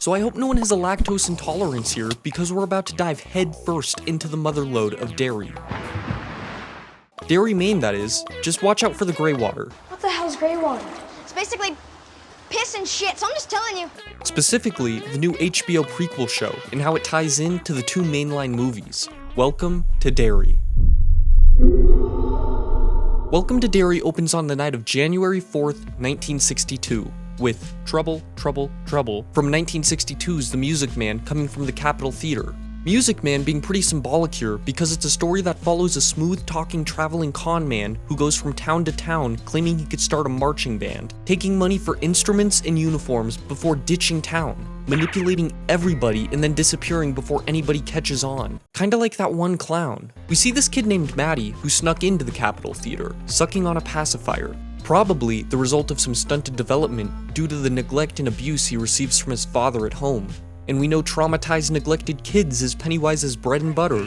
so I hope no one has a lactose intolerance here because we're about to dive head first into the motherlode of Derry. Derry, Maine, that is. Just watch out for the gray water. What the hell's gray water? It's basically piss and shit, so I'm just telling you. Specifically, the new HBO prequel show and how it ties in to the two mainline movies. Welcome to Derry. Welcome to Derry opens on the night of January 4th, 1962, with Trouble, Trouble, Trouble from 1962's The Music Man coming from the Capitol Theater. Music Man being pretty symbolic here because it's a story that follows a smooth-talking traveling con man who goes from town to town claiming he could start a marching band, taking money for instruments and uniforms before ditching town, manipulating everybody and then disappearing before anybody catches on. Kinda like that one clown. We see this kid named Maddie who snuck into the Capitol Theater, sucking on a pacifier. Probably the result of some stunted development due to the neglect and abuse he receives from his father at home. And we know traumatized, neglected kids is Pennywise's bread and butter.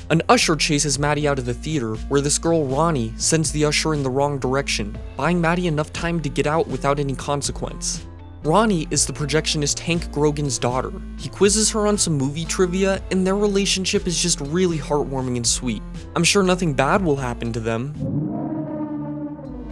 An usher chases Maddie out of the theater, where this girl Ronnie sends the usher in the wrong direction, buying Maddie enough time to get out without any consequence. Ronnie is the projectionist Hank Grogan's daughter. He quizzes her on some movie trivia, and their relationship is just really heartwarming and sweet. I'm sure nothing bad will happen to them.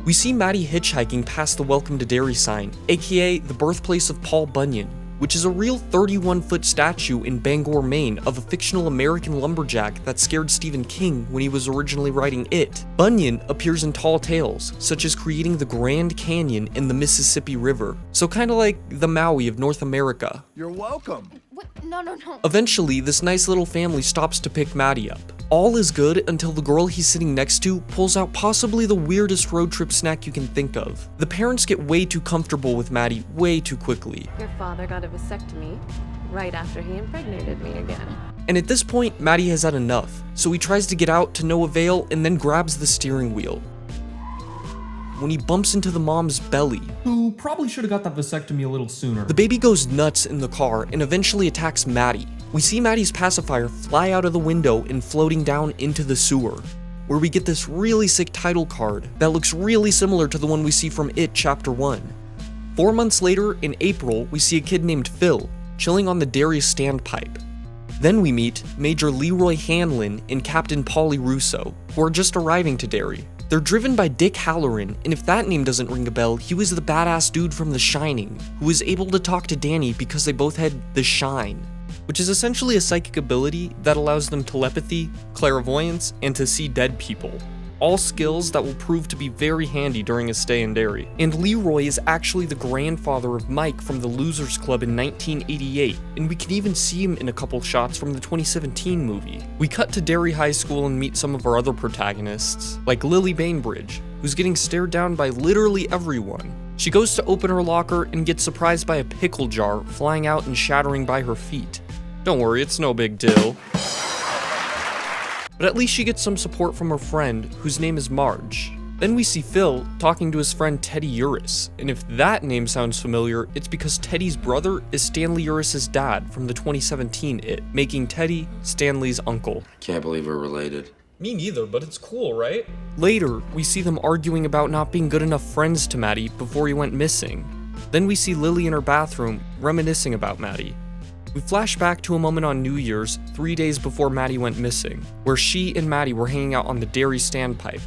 We see Maddie hitchhiking past the Welcome to Derry sign, aka the birthplace of Paul Bunyan, which is a real 31-foot statue in Bangor, Maine of a fictional American lumberjack that scared Stephen King when he was originally writing It. Bunyan appears in tall tales, such as creating the Grand Canyon in the Mississippi River, so kinda like the Maui of North America. You're welcome. What? No. Eventually, this nice little family stops to pick Maddie up. All is good until the girl he's sitting next to pulls out possibly the weirdest road trip snack you can think of. The parents get way too comfortable with Maddie way too quickly. Your father got a vasectomy right after he impregnated me again. And at this point, Maddie has had enough, so he tries to get out to no avail and then grabs the steering wheel. When he bumps into the mom's belly, who probably should have got that vasectomy a little sooner. The baby goes nuts in the car and eventually attacks Maddie. We see Maddie's pacifier fly out of the window and floating down into the sewer, where we get this really sick title card that looks really similar to the one we see from It Chapter 1. 4 months later, in April, we see a kid named Phil chilling on the Derry standpipe. Then we meet Major Leroy Hanlon and Captain Polly Russo, who are just arriving to Derry. They're driven by Dick Halloran, and if that name doesn't ring a bell, he was the badass dude from The Shining, who was able to talk to Danny because they both had the Shine, which is essentially a psychic ability that allows them telepathy, clairvoyance, and to see dead people. All skills that will prove to be very handy during a stay in Derry. And Leroy is actually the grandfather of Mike from the Losers Club in 1988, and we can even see him in a couple shots from the 2017 movie. We cut to Derry High School and meet some of our other protagonists, like Lily Bainbridge, who's getting stared down by literally everyone. She goes to open her locker and gets surprised by a pickle jar flying out and shattering by her feet. Don't worry, it's no big deal. But at least she gets some support from her friend, whose name is Marge. Then we see Phil talking to his friend Teddy Uris, and if that name sounds familiar, it's because Teddy's brother is Stanley Uris's dad from the 2017 It, making Teddy Stanley's uncle. Can't believe we're related. Me neither, but it's cool, right? Later, we see them arguing about not being good enough friends to Maddie before he went missing. Then we see Lily in her bathroom, reminiscing about Maddie. We flash back to a moment on New Year's, 3 days before Maddie went missing, where she and Maddie were hanging out on the Derry standpipe.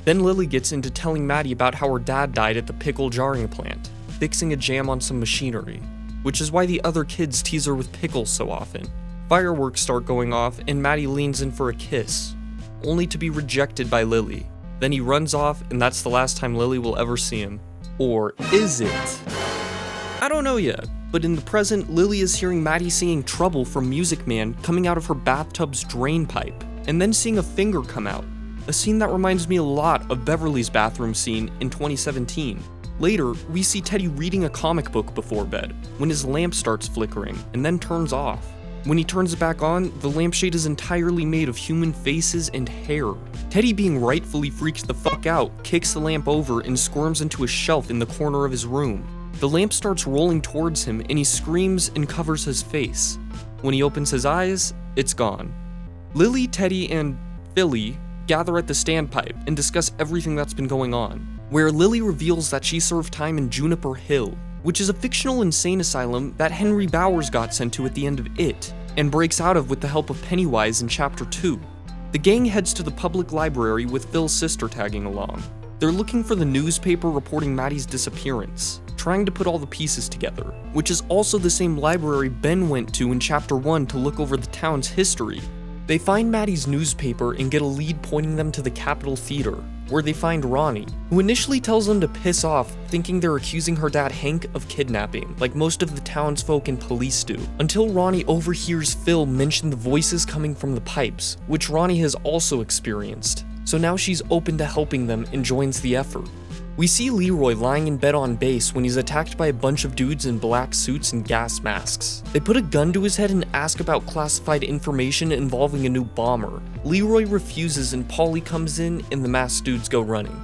Then Lily gets into telling Maddie about how her dad died at the pickle jarring plant, fixing a jam on some machinery, which is why the other kids tease her with pickles so often. Fireworks start going off and Maddie leans in for a kiss, only to be rejected by Lily. Then he runs off and that's the last time Lily will ever see him. Or is it? I don't know yet. But in the present, Lily is hearing Maddie singing Trouble from Music Man coming out of her bathtub's drain pipe, and then seeing a finger come out, a scene that reminds me a lot of Beverly's bathroom scene in 2017. Later, we see Teddy reading a comic book before bed, when his lamp starts flickering, and then turns off. When he turns it back on, the lampshade is entirely made of human faces and hair. Teddy, being rightfully freaked the fuck out, kicks the lamp over and squirms into a shelf in the corner of his room. The lamp starts rolling towards him and he screams and covers his face. When he opens his eyes, it's gone. Lily, Teddy, and Philly gather at the standpipe and discuss everything that's been going on. where Lily reveals that she served time in Juniper Hill, which is a fictional insane asylum that Henry Bowers got sent to at the end of It, and breaks out of with the help of Pennywise in Chapter 2. The gang heads to the public library with Phil's sister tagging along. They're looking for the newspaper reporting Maddie's disappearance, trying to put all the pieces together, which is also the same library Ben went to in Chapter 1 to look over the town's history. They find Maddie's newspaper and get a lead pointing them to the Capitol Theater, where they find Ronnie, who initially tells them to piss off, thinking they're accusing her dad Hank of kidnapping, like most of the townsfolk and police do, until Ronnie overhears Phil mention the voices coming from the pipes, which Ronnie has also experienced. So now she's open to helping them and joins the effort. We see Leroy lying in bed on base when he's attacked by a bunch of dudes in black suits and gas masks. They put a gun to his head and ask about classified information involving a new bomber. Leroy refuses and Paulie comes in and the masked dudes go running.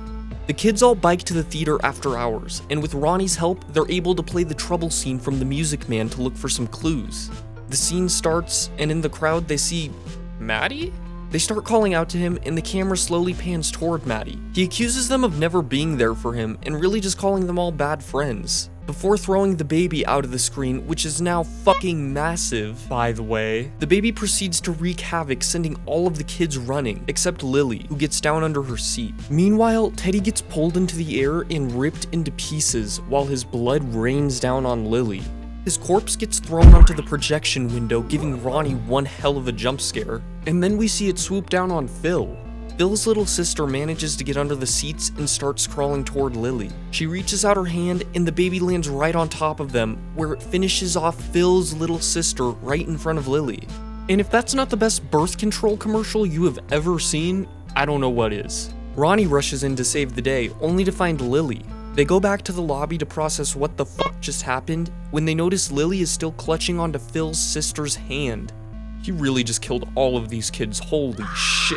The kids all bike to the theater after hours, and with Ronnie's help, they're able to play the trouble scene from The Music Man to look for some clues. The scene starts, and in the crowd they see Maddie? They start calling out to him, and the camera slowly pans toward Maddie. He accuses them of never being there for him and really just calling them all bad friends, before throwing the baby out of the screen, which is now fucking massive, by the way. The baby proceeds to wreak havoc, sending all of the kids running, except Lily, who gets down under her seat. Meanwhile, Teddy gets pulled into the air and ripped into pieces, while his blood rains down on Lily. His corpse gets thrown onto the projection window, giving Ronnie one hell of a jump scare. And then we see it swoop down on Phil. Phil's little sister manages to get under the seats and starts crawling toward Lily. She reaches out her hand and the baby lands right on top of them, where it finishes off Phil's little sister right in front of Lily. And if that's not the best birth control commercial you have ever seen, I don't know what is. Ronnie rushes in to save the day, only to find Lily. They go back to the lobby to process what the fuck just happened when they notice Lily is still clutching onto Phil's sister's hand. He really just killed all of these kids, holy shit.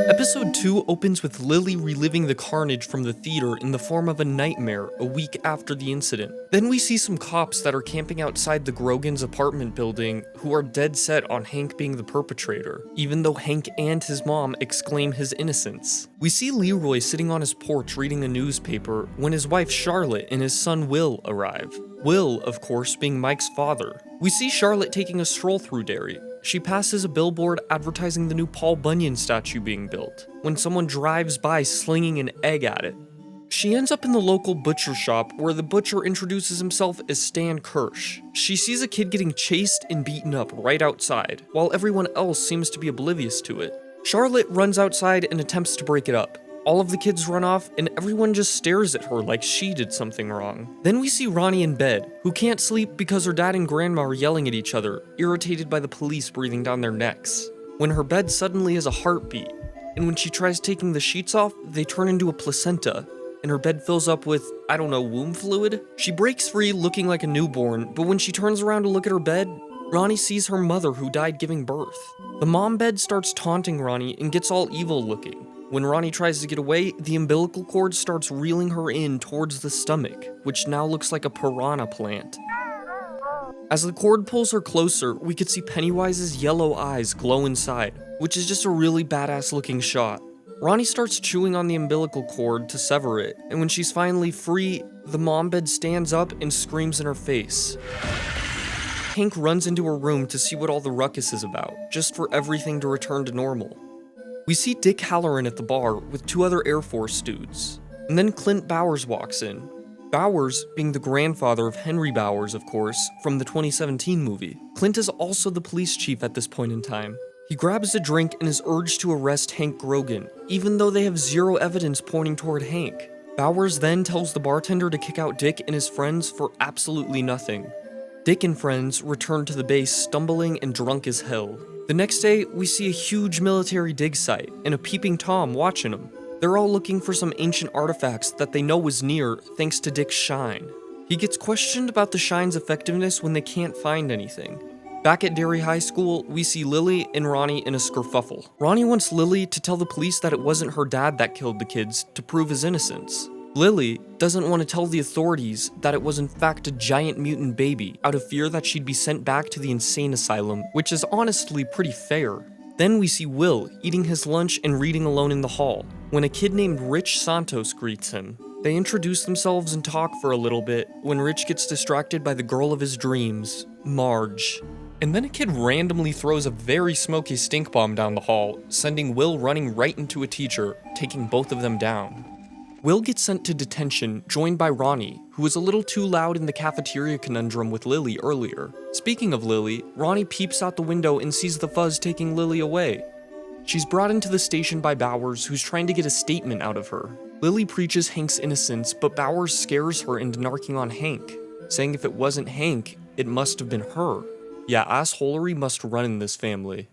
Episode 2 opens with Lily reliving the carnage from the theater in the form of a nightmare a week after the incident. Then we see some cops that are camping outside the Grogan's apartment building who are dead set on Hank being the perpetrator, even though Hank and his mom exclaim his innocence. We see Leroy sitting on his porch reading a newspaper when his wife Charlotte and his son Will arrive. Will, of course, being Mike's father. We see Charlotte taking a stroll through Derry. She passes a billboard advertising the new Paul Bunyan statue being built, when someone drives by slinging an egg at it. She ends up in the local butcher shop where the butcher introduces himself as Stan Kirsch. She sees a kid getting chased and beaten up right outside, while everyone else seems to be oblivious to it. Charlotte runs outside and attempts to break it up. All of the kids run off, and everyone just stares at her like she did something wrong. Then we see Ronnie in bed, who can't sleep because her dad and grandma are yelling at each other, irritated by the police breathing down their necks. When her bed suddenly has a heartbeat, and when she tries taking the sheets off, they turn into a placenta, and her bed fills up with, I don't know, womb fluid? She breaks free looking like a newborn, but when she turns around to look at her bed, Ronnie sees her mother who died giving birth. The mom bed starts taunting Ronnie and gets all evil looking. When Ronnie tries to get away, the umbilical cord starts reeling her in towards the stomach, which now looks like a piranha plant. As the cord pulls her closer, we could see Pennywise's yellow eyes glow inside, which is just a really badass looking shot. Ronnie starts chewing on the umbilical cord to sever it, and when she's finally free, the mom bed stands up and screams in her face. Hank runs into her room to see what all the ruckus is about, just for everything to return to normal. We see Dick Halloran at the bar with two other Air Force dudes, and then Clint Bowers walks in. Bowers being the grandfather of Henry Bowers, of course, from the 2017 movie. Clint is also the police chief at this point in time. He grabs a drink and is urged to arrest Hank Grogan, even though they have zero evidence pointing toward Hank. Bowers then tells the bartender to kick out Dick and his friends for absolutely nothing. Dick and friends return to the base stumbling and drunk as hell. The next day, we see a huge military dig site and a peeping Tom watching them. They're all looking for some ancient artifacts that they know was near thanks to Dick's shine. He gets questioned about the shine's effectiveness when they can't find anything. Back at Derry High School, we see Lily and Ronnie in a skerfuffle. Ronnie wants Lily to tell the police that it wasn't her dad that killed the kids to prove his innocence. Lily doesn't want to tell the authorities that it was in fact a giant mutant baby out of fear that she'd be sent back to the insane asylum, which is honestly pretty fair. Then we see Will eating his lunch and reading alone in the hall, when a kid named Rich Santos greets him. They introduce themselves and talk for a little bit, when Rich gets distracted by the girl of his dreams, Marge. And then a kid randomly throws a very smoky stink bomb down the hall, sending Will running right into a teacher, taking both of them down. Will gets sent to detention, joined by Ronnie, who was a little too loud in the cafeteria conundrum with Lily earlier. Speaking of Lily, Ronnie peeps out the window and sees the fuzz taking Lily away. She's brought into the station by Bowers, who's trying to get a statement out of her. Lily preaches Hank's innocence, but Bowers scares her into narking on Hank, saying if it wasn't Hank, it must have been her. Yeah, assholery must run in this family.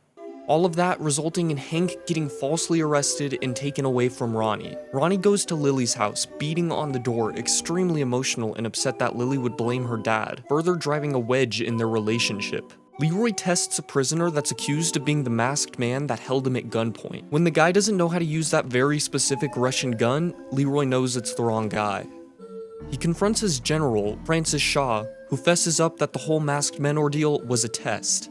All of that resulting in Hank getting falsely arrested and taken away from Ronnie. Ronnie goes to Lily's house, beating on the door, extremely emotional and upset that Lily would blame her dad, further driving a wedge in their relationship. Leroy tests a prisoner that's accused of being the masked man that held him at gunpoint. When the guy doesn't know how to use that very specific Russian gun, Leroy knows it's the wrong guy. He confronts his general, Francis Shaw, who fesses up that the whole masked men ordeal was a test.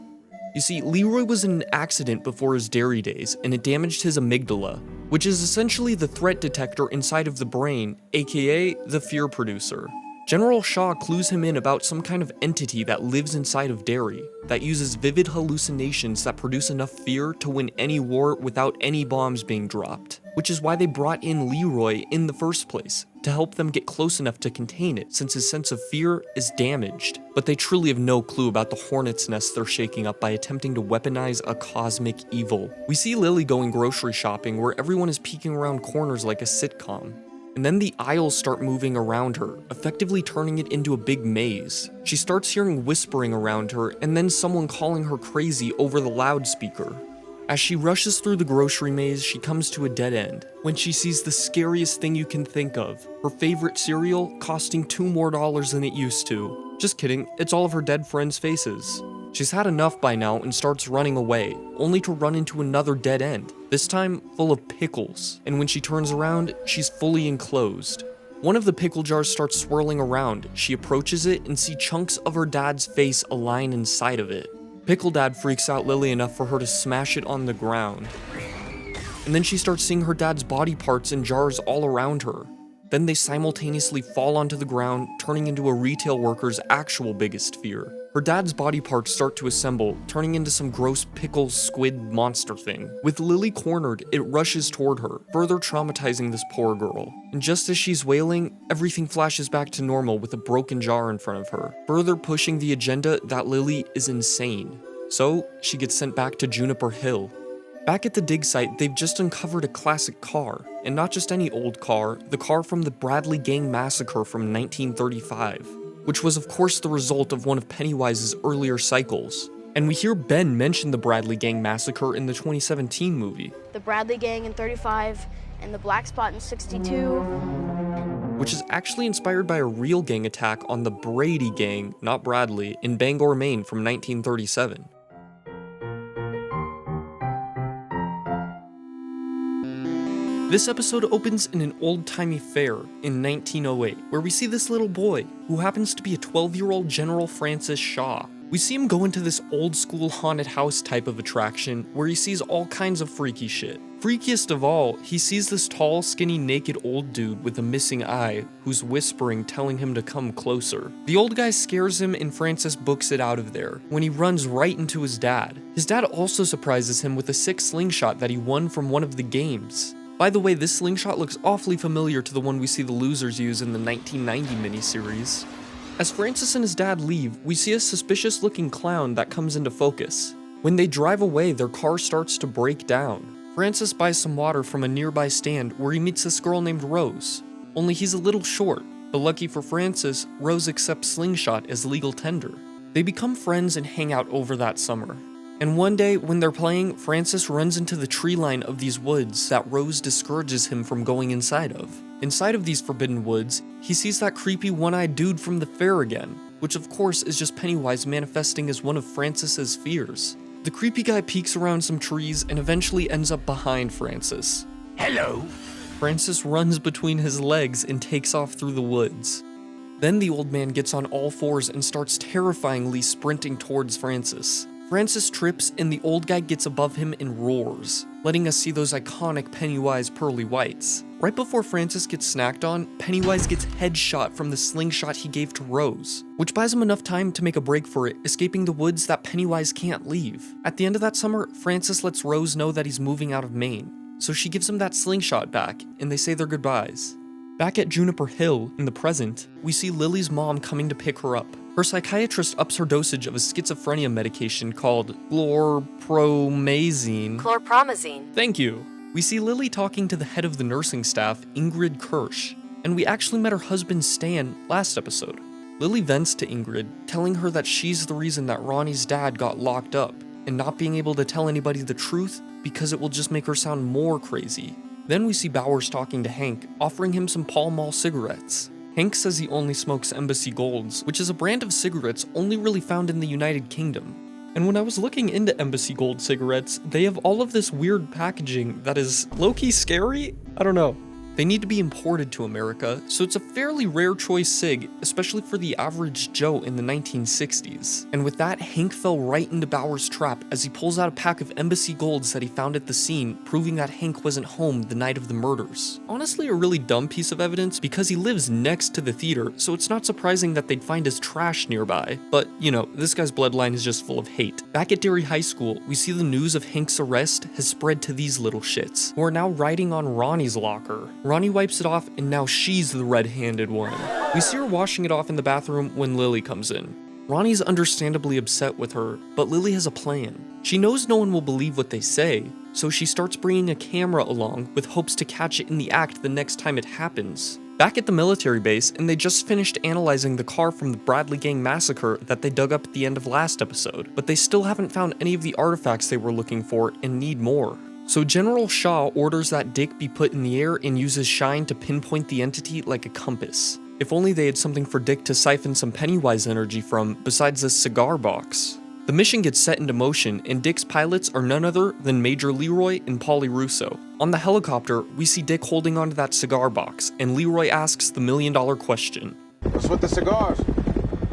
You see, Leroy was in an accident before his Derry days, and it damaged his amygdala, which is essentially the threat detector inside of the brain, aka the fear producer. General Shaw clues him in about some kind of entity that lives inside of Derry, that uses vivid hallucinations that produce enough fear to win any war without any bombs being dropped, which is why they brought in Leroy in the first place, to help them get close enough to contain it, since his sense of fear is damaged. But they truly have no clue about the hornet's nest they're shaking up by attempting to weaponize a cosmic evil. We see Lily going grocery shopping where everyone is peeking around corners like a sitcom. And then the aisles start moving around her, effectively turning it into a big maze. She starts hearing whispering around her, and then someone calling her crazy over the loudspeaker. As she rushes through the grocery maze, she comes to a dead end, when she sees the scariest thing you can think of, her favorite cereal costing $2 more than it used to. Just kidding, it's all of her dead friends' faces. She's had enough by now and starts running away, only to run into another dead end, this time full of pickles, and when she turns around, she's fully enclosed. One of the pickle jars starts swirling around, she approaches it and sees chunks of her dad's face align inside of it. Pickle Dad freaks out Lily enough for her to smash it on the ground. And then she starts seeing her dad's body parts in jars all around her. Then they simultaneously fall onto the ground, turning into a retail worker's actual biggest fear. Her dad's body parts start to assemble, turning into some gross pickle squid monster thing. With Lily cornered, it rushes toward her, further traumatizing this poor girl. And just as she's wailing, everything flashes back to normal with a broken jar in front of her, further pushing the agenda that Lily is insane. So, she gets sent back to Juniper Hill. Back at the dig site, they've just uncovered a classic car, and not just any old car, the car from the Bradley Gang massacre from 1935. Which was of course the result of one of Pennywise's earlier cycles. And we hear Ben mention the Bradley Gang massacre in the 2017 movie. The Bradley Gang in 35 and the Black Spot in 62. Which is actually inspired by a real gang attack on the Brady Gang, not Bradley, in Bangor, Maine from 1937. This episode opens in an old-timey fair in 1908, where we see this little boy, who happens to be a 12-year-old General Francis Shaw. We see him go into this old-school haunted house type of attraction, where he sees all kinds of freaky shit. Freakiest of all, he sees this tall, skinny, naked old dude with a missing eye, who's whispering, telling him to come closer. The old guy scares him and Francis books it out of there, when he runs right into his dad. His dad also surprises him with a sick slingshot that he won from one of the games. By the way, this slingshot looks awfully familiar to the one we see the losers use in the 1990 miniseries. As Francis and his dad leave, we see a suspicious-looking clown that comes into focus. When they drive away, their car starts to break down. Francis buys some water from a nearby stand where he meets this girl named Rose. Only he's a little short, but lucky for Francis, Rose accepts slingshot as legal tender. They become friends and hang out over that summer. And one day, when they're playing, Francis runs into the tree line of these woods that Rose discourages him from going inside of. Inside of these forbidden woods, he sees that creepy one-eyed dude from the fair again, which of course is just Pennywise manifesting as one of Francis's fears. The creepy guy peeks around some trees and eventually ends up behind Francis. Hello. Francis runs between his legs and takes off through the woods. Then the old man gets on all fours and starts terrifyingly sprinting towards Francis. Francis trips and the old guy gets above him and roars, letting us see those iconic Pennywise pearly whites. Right before Francis gets snacked on, Pennywise gets headshot from the slingshot he gave to Rose, which buys him enough time to make a break for it, escaping the woods that Pennywise can't leave. At the end of that summer, Francis lets Rose know that he's moving out of Maine, so she gives him that slingshot back, and they say their goodbyes. Back at Juniper Hill, in the present, we see Lily's mom coming to pick her up. Her psychiatrist ups her dosage of a schizophrenia medication called chlorpromazine. Chlorpromazine. Thank you. We see Lily talking to the head of the nursing staff, Ingrid Kirsch, and we actually met her husband Stan last episode. Lily vents to Ingrid, telling her that she's the reason that Ronnie's dad got locked up, and not being able to tell anybody the truth because it will just make her sound more crazy. Then we see Bowers talking to Hank, offering him some Pall Mall cigarettes. Hank says he only smokes Embassy Golds, which is a brand of cigarettes only really found in the United Kingdom. And when I was looking into Embassy Gold cigarettes, they have all of this weird packaging that is low-key scary? I don't know. They need to be imported to America, so it's a fairly rare choice cig, especially for the average Joe in the 1960s. And with that, Hank fell right into Bauer's trap as he pulls out a pack of Embassy Golds that he found at the scene, proving that Hank wasn't home the night of the murders. Honestly, a really dumb piece of evidence because he lives next to the theater, so it's not surprising that they'd find his trash nearby. But, you know, this guy's bloodline is just full of hate. Back at Derry High School, we see the news of Hank's arrest has spread to these little shits, who are now writing on Ronnie's locker. Ronnie wipes it off, and now she's the red-handed one. We see her washing it off in the bathroom when Lily comes in. Ronnie's understandably upset with her, but Lily has a plan. She knows no one will believe what they say, so she starts bringing a camera along with hopes to catch it in the act the next time it happens. Back at the military base, and they just finished analyzing the car from the Bradley Gang massacre that they dug up at the end of last episode, but they still haven't found any of the artifacts they were looking for and need more. So General Shaw orders that Dick be put in the air and uses shine to pinpoint the entity like a compass. If only they had something for Dick to siphon some Pennywise energy from besides this cigar box. The mission gets set into motion, and Dick's pilots are none other than Major Leroy and Paulie Russo. On the helicopter, we see Dick holding onto that cigar box, and Leroy asks the million-dollar question. What's with the cigars?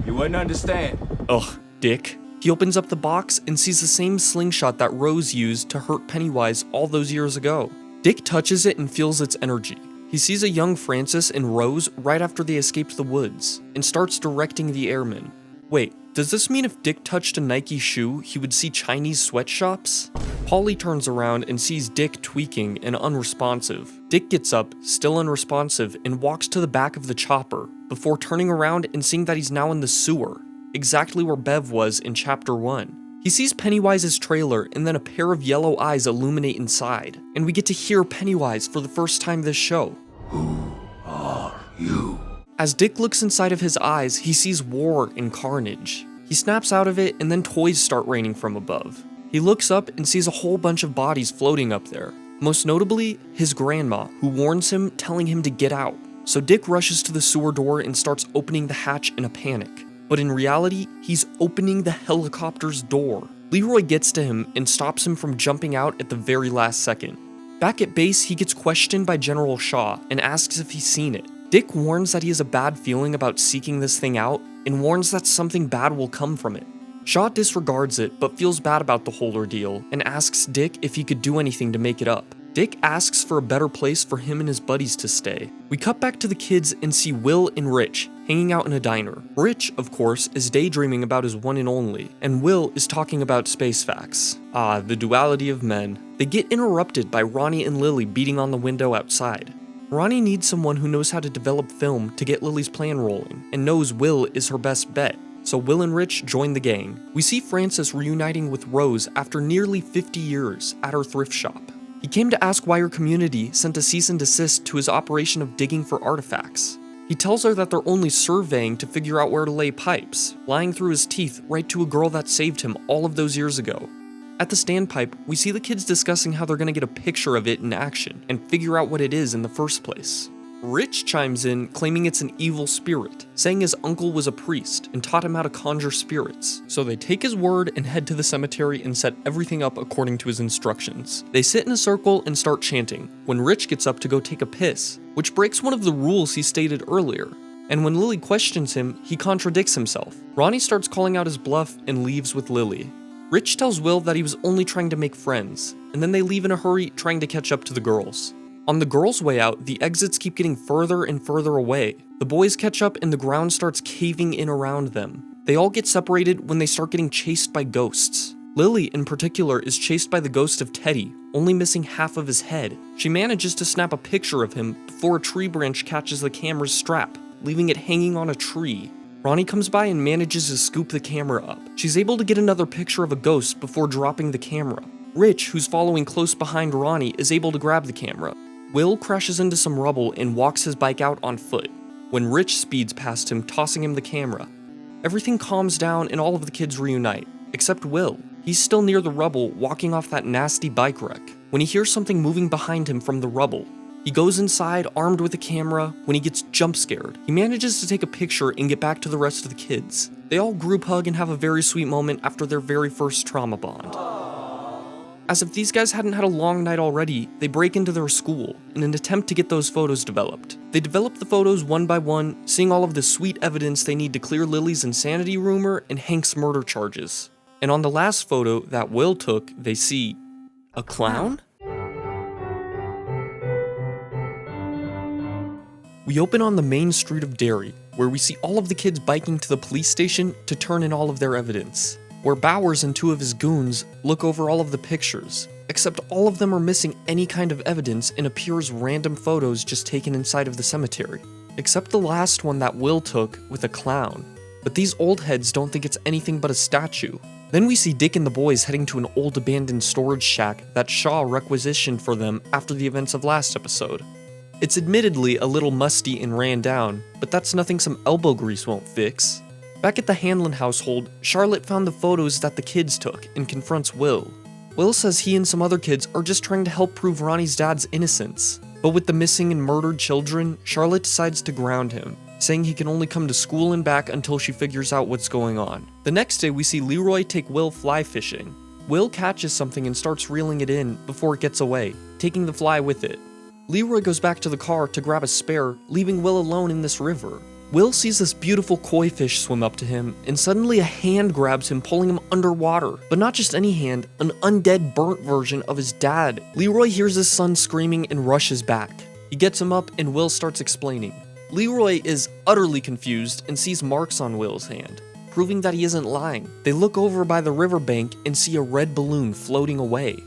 You wouldn't understand. Ugh, Dick. He opens up the box and sees the same slingshot that Rose used to hurt Pennywise all those years ago. Dick touches it and feels its energy. He sees a young Francis and Rose right after they escaped the woods, and starts directing the airmen. Wait, does this mean if Dick touched a Nike shoe, he would see Chinese sweatshops? Paulie turns around and sees Dick tweaking and unresponsive. Dick gets up, still unresponsive, and walks to the back of the chopper, before turning around and seeing that he's now in the sewer. Exactly where Bev was in Chapter 1. He sees Pennywise's trailer and then a pair of yellow eyes illuminate inside, and we get to hear Pennywise for the first time this show. Who are you? As Dick looks inside of his eyes, he sees war and carnage. He snaps out of it and then toys start raining from above. He looks up and sees a whole bunch of bodies floating up there. Most notably, his grandma, who warns him, telling him to get out. So Dick rushes to the sewer door and starts opening the hatch in a panic. But in reality, he's opening the helicopter's door. Leroy gets to him and stops him from jumping out at the very last second. Back at base, he gets questioned by General Shaw and asks if he's seen it. Dick warns that he has a bad feeling about seeking this thing out and warns that something bad will come from it. Shaw disregards it but feels bad about the whole ordeal and asks Dick if he could do anything to make it up. Dick asks for a better place for him and his buddies to stay. We cut back to the kids and see Will and Rich hanging out in a diner. Rich, of course, is daydreaming about his one and only, and Will is talking about space facts. Ah, the duality of men. They get interrupted by Ronnie and Lily beating on the window outside. Ronnie needs someone who knows how to develop film to get Lily's plan rolling, and knows Will is her best bet. So Will and Rich join the gang. We see Francis reuniting with Rose after nearly 50 years at her thrift shop. He came to ask why her community sent a cease and desist to his operation of digging for artifacts. He tells her that they're only surveying to figure out where to lay pipes, lying through his teeth right to a girl that saved him all of those years ago. At the standpipe, we see the kids discussing how they're gonna get a picture of it in action and figure out what it is in the first place. Rich chimes in, claiming it's an evil spirit, saying his uncle was a priest and taught him how to conjure spirits. So they take his word and head to the cemetery and set everything up according to his instructions. They sit in a circle and start chanting, when Rich gets up to go take a piss, which breaks one of the rules he stated earlier. And when Lily questions him, he contradicts himself. Ronnie starts calling out his bluff and leaves with Lily. Rich tells Will that he was only trying to make friends, and then they leave in a hurry trying to catch up to the girls. On the girls' way out, the exits keep getting further and further away. The boys catch up and the ground starts caving in around them. They all get separated when they start getting chased by ghosts. Lily, in particular, is chased by the ghost of Teddy, only missing half of his head. She manages to snap a picture of him before a tree branch catches the camera's strap, leaving it hanging on a tree. Ronnie comes by and manages to scoop the camera up. She's able to get another picture of a ghost before dropping the camera. Rich, who's following close behind Ronnie, is able to grab the camera. Will crashes into some rubble and walks his bike out on foot, when Rich speeds past him, tossing him the camera. Everything calms down and all of the kids reunite, except Will. He's still near the rubble, walking off that nasty bike wreck, when he hears something moving behind him from the rubble. He goes inside, armed with a camera, when he gets jump scared. He manages to take a picture and get back to the rest of the kids. They all group hug and have a very sweet moment after their very first trauma bond. As if these guys hadn't had a long night already, they break into their school in an attempt to get those photos developed. They develop the photos one by one, seeing all of the sweet evidence they need to clear Lily's insanity rumor and Hank's murder charges. And on the last photo that Will took, they see a clown? We open on the main street of Derry, where we see all of the kids biking to the police station to turn in all of their evidence, where Bowers and two of his goons look over all of the pictures, except all of them are missing any kind of evidence and appear as random photos just taken inside of the cemetery, except the last one that Will took with a clown. But these old heads don't think it's anything but a statue. Then we see Dick and the boys heading to an old abandoned storage shack that Shaw requisitioned for them after the events of last episode. It's admittedly a little musty and ran down, but that's nothing some elbow grease won't fix. Back at the Hanlon household, Charlotte found the photos that the kids took and confronts Will. Will says he and some other kids are just trying to help prove Ronnie's dad's innocence. But with the missing and murdered children, Charlotte decides to ground him, saying he can only come to school and back until she figures out what's going on. The next day, we see Leroy take Will fly fishing. Will catches something and starts reeling it in before it gets away, taking the fly with it. Leroy goes back to the car to grab a spare, leaving Will alone in this river. Will sees this beautiful koi fish swim up to him, and suddenly a hand grabs him, pulling him underwater. But not just any hand, an undead, burnt version of his dad. Leroy hears his son screaming and rushes back. He gets him up and Will starts explaining. Leroy is utterly confused and sees marks on Will's hand, proving that he isn't lying. They look over by the riverbank and see a red balloon floating away.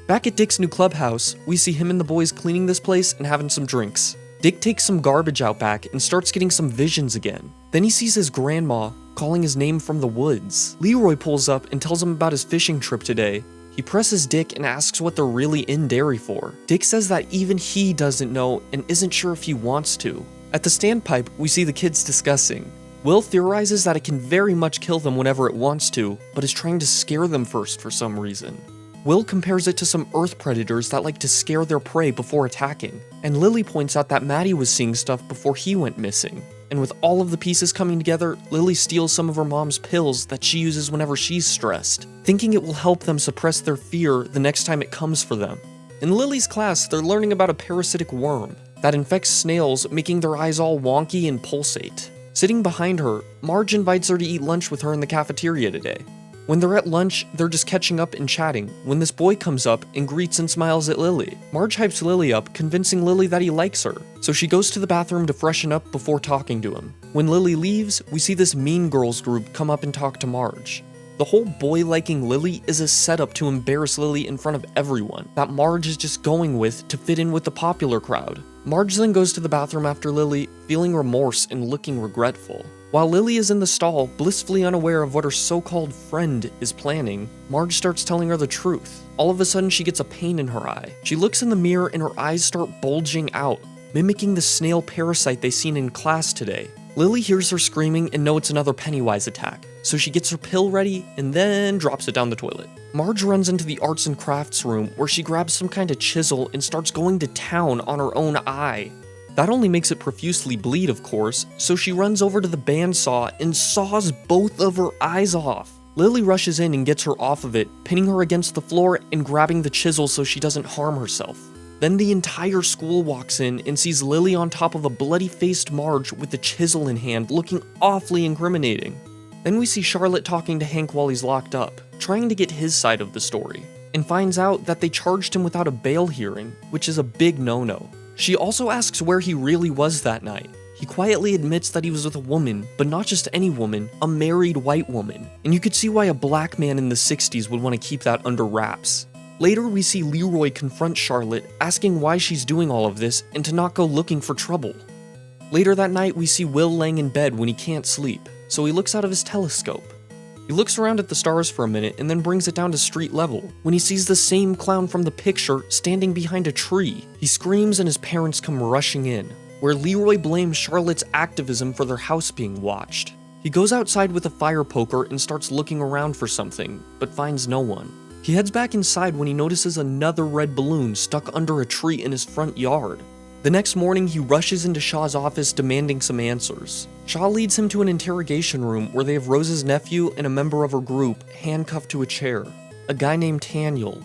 Back at Dick's new clubhouse, we see him and the boys cleaning this place and having some drinks. Dick takes some garbage out back and starts getting some visions again. Then he sees his grandma calling his name from the woods. Leroy pulls up and tells him about his fishing trip today. He presses Dick and asks what they're really in Derry for. Dick says that even he doesn't know and isn't sure if he wants to. At the standpipe, we see the kids discussing. Will theorizes that it can very much kill them whenever it wants to, but is trying to scare them first for some reason. Will compares it to some earth predators that like to scare their prey before attacking, and Lily points out that Maddie was seeing stuff before he went missing. And with all of the pieces coming together, Lily steals some of her mom's pills that she uses whenever she's stressed, thinking it will help them suppress their fear the next time it comes for them. In Lily's class, they're learning about a parasitic worm that infects snails, making their eyes all wonky and pulsate. Sitting behind her, Marge invites her to eat lunch with her in the cafeteria today. When they're at lunch, they're just catching up and chatting when this boy comes up and greets and smiles at Lily. Marge hypes Lily up, convincing Lily that he likes her, so she goes to the bathroom to freshen up before talking to him. When Lily leaves, we see this Mean Girls group come up and talk to Marge. The whole boy liking Lily is a setup to embarrass Lily in front of everyone that Marge is just going with to fit in with the popular crowd. Marge then goes to the bathroom after Lily, feeling remorse and looking regretful. While Lily is in the stall, blissfully unaware of what her so-called friend is planning, Marge starts telling her the truth. All of a sudden, she gets a pain in her eye. She looks in the mirror and her eyes start bulging out, mimicking the snail parasite they seen in class today. Lily hears her screaming and knows it's another Pennywise attack, so she gets her pill ready and then drops it down the toilet. Marge runs into the arts and crafts room where she grabs some kind of chisel and starts going to town on her own eye. That only makes it profusely bleed, of course, so she runs over to the bandsaw and saws both of her eyes off. Lily rushes in and gets her off of it, pinning her against the floor and grabbing the chisel so she doesn't harm herself. Then the entire school walks in and sees Lily on top of a bloody-faced Marge with the chisel in hand, looking awfully incriminating. Then we see Charlotte talking to Hank while he's locked up, trying to get his side of the story, and finds out that they charged him without a bail hearing, which is a big no-no. She also asks where he really was that night. He quietly admits that he was with a woman, but not just any woman, a married white woman, and you could see why a black man in the 60s would want to keep that under wraps. Later, we see Leroy confront Charlotte, asking why she's doing all of this and to not go looking for trouble. Later that night, we see Will laying in bed when he can't sleep, so he looks out of his telescope. He looks around at the stars for a minute and then brings it down to street level when he sees the same clown from the picture standing behind a tree. He screams and his parents come rushing in, where Leroy blames Charlotte's activism for their house being watched. He goes outside with a fire poker and starts looking around for something, but finds no one. He heads back inside when he notices another red balloon stuck under a tree in his front yard. The next morning, he rushes into Shaw's office demanding some answers. Shaw leads him to an interrogation room where they have Rose's nephew and a member of her group handcuffed to a chair, a guy named Taniel.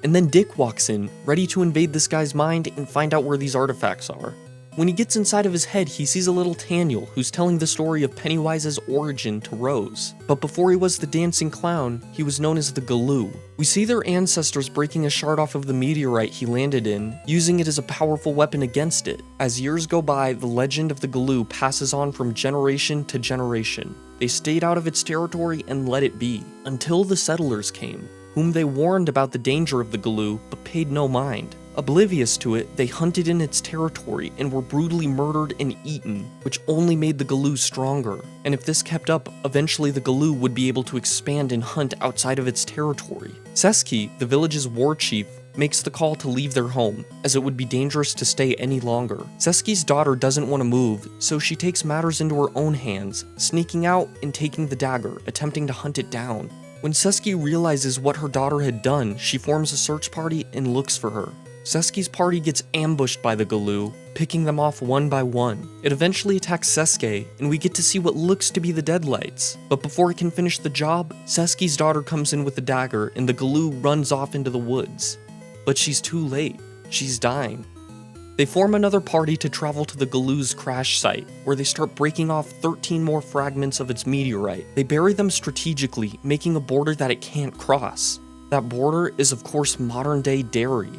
And then Dick walks in, ready to invade this guy's mind and find out where these artifacts are. When he gets inside of his head, he sees a little Taniel who's telling the story of Pennywise's origin to Rose. But before he was the dancing clown, he was known as the Galoo. We see their ancestors breaking a shard off of the meteorite he landed in, using it as a powerful weapon against it. As years go by, the legend of the Galoo passes on from generation to generation. They stayed out of its territory and let it be, until the settlers came, whom they warned about the danger of the Galoo but paid no mind. Oblivious to it, they hunted in its territory and were brutally murdered and eaten, which only made the Galoo stronger. And if this kept up, eventually the Galoo would be able to expand and hunt outside of its territory. Seski, the village's war chief, makes the call to leave their home, as it would be dangerous to stay any longer. Seski's daughter doesn't want to move, so she takes matters into her own hands, sneaking out and taking the dagger, attempting to hunt it down. When Seski realizes what her daughter had done, she forms a search party and looks for her. Seski's party gets ambushed by the Galoo, picking them off one by one. It eventually attacks Seske, and we get to see what looks to be the deadlights. But before it can finish the job, Seski's daughter comes in with the dagger, and the Galoo runs off into the woods. But she's too late. She's dying. They form another party to travel to the Galoo's crash site, where they start breaking off 13 more fragments of its meteorite. They bury them strategically, making a border that it can't cross. That border is of course modern-day Derry.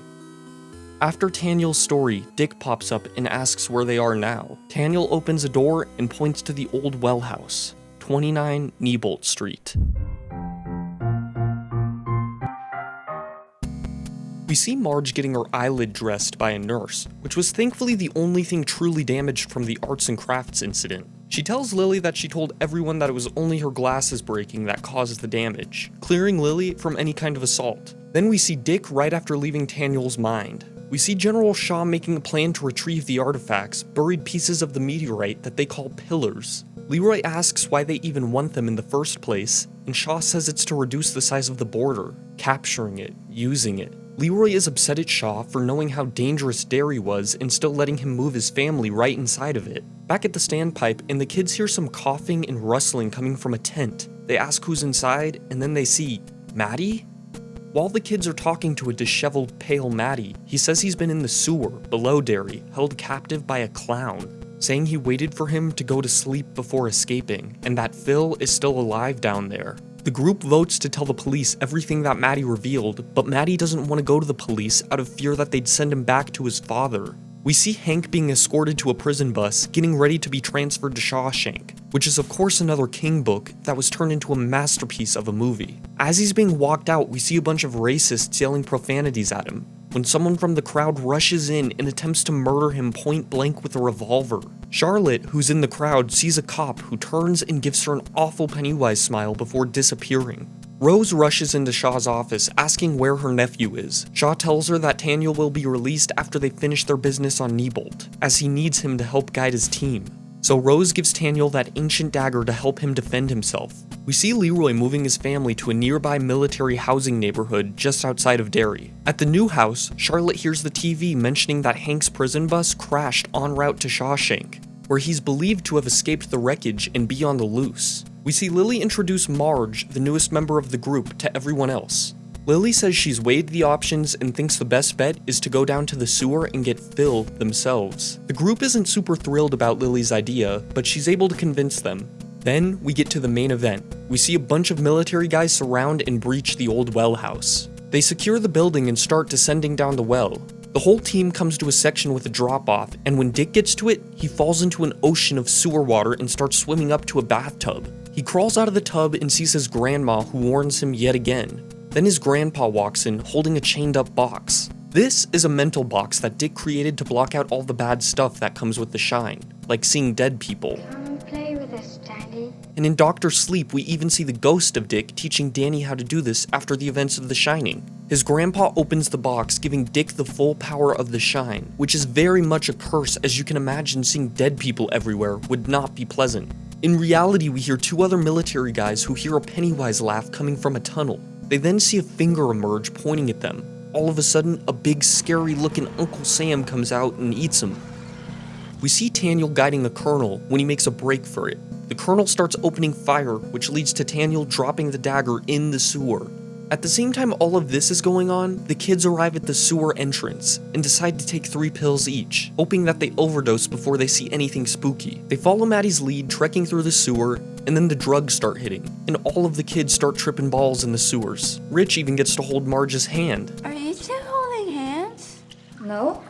After Taniel's story, Dick pops up and asks where they are now. Taniel opens a door and points to the old well house, 29 Neibolt Street. We see Marge getting her eyelid dressed by a nurse, which was thankfully the only thing truly damaged from the arts and crafts incident. She tells Lily that she told everyone that it was only her glasses breaking that caused the damage, clearing Lily from any kind of assault. Then we see Dick right after leaving Taniel's mind. We see General Shaw making a plan to retrieve the artifacts, buried pieces of the meteorite that they call pillars. Leroy asks why they even want them in the first place, and Shaw says it's to reduce the size of the border, capturing it, using it. Leroy is upset at Shaw for knowing how dangerous Derry was and still letting him move his family right inside of it. Back at the standpipe, and the kids hear some coughing and rustling coming from a tent. They ask who's inside, and then they see Maddie? While the kids are talking to a disheveled, pale Maddie, he says he's been in the sewer, below Derry, held captive by a clown, saying he waited for him to go to sleep before escaping, and that Phil is still alive down there. The group votes to tell the police everything that Maddie revealed, but Maddie doesn't want to go to the police out of fear that they'd send him back to his father. We see Hank being escorted to a prison bus, getting ready to be transferred to Shawshank, which is of course another King book that was turned into a masterpiece of a movie. As he's being walked out, we see a bunch of racists yelling profanities at him, when someone from the crowd rushes in and attempts to murder him point blank with a revolver. Charlotte, who's in the crowd, sees a cop who turns and gives her an awful Pennywise smile before disappearing. Rose rushes into Shaw's office, asking where her nephew is. Shaw tells her that Taniel will be released after they finish their business on Neibolt, as he needs him to help guide his team. So Rose gives Taniel that ancient dagger to help him defend himself. We see Leroy moving his family to a nearby military housing neighborhood just outside of Derry. At the new house, Charlotte hears the TV mentioning that Hank's prison bus crashed en route to Shawshank, where he's believed to have escaped the wreckage and be on the loose. We see Lily introduce Marge, the newest member of the group, to everyone else. Lily says she's weighed the options and thinks the best bet is to go down to the sewer and get Phil themselves. The group isn't super thrilled about Lily's idea, but she's able to convince them. Then we get to the main event. We see a bunch of military guys surround and breach the old well house. They secure the building and start descending down the well. The whole team comes to a section with a drop-off, and when Dick gets to it, he falls into an ocean of sewer water and starts swimming up to a bathtub. He crawls out of the tub and sees his grandma, who warns him yet again. Then his grandpa walks in, holding a chained-up box. This is a mental box that Dick created to block out all the bad stuff that comes with the shine, like seeing dead people. Come play with us, Daddy. And in Dr. Sleep, we even see the ghost of Dick teaching Danny how to do this after the events of The Shining. His grandpa opens the box, giving Dick the full power of the shine, which is very much a curse, as you can imagine seeing dead people everywhere would not be pleasant. In reality, we hear two other military guys who hear a Pennywise laugh coming from a tunnel. They then see a finger emerge pointing at them. All of a sudden, a big scary looking Uncle Sam comes out and eats him. We see Taniel guiding the Colonel when he makes a break for it. The Colonel starts opening fire, which leads to Taniel dropping the dagger in the sewer. At the same time all of this is going on, the kids arrive at the sewer entrance and decide to take 3 pills each, hoping that they overdose before they see anything spooky. They follow Maddie's lead, trekking through the sewer, and then the drugs start hitting, and all of the kids start tripping balls in the sewers. Rich even gets to hold Marge's hand. Are you two holding hands? No.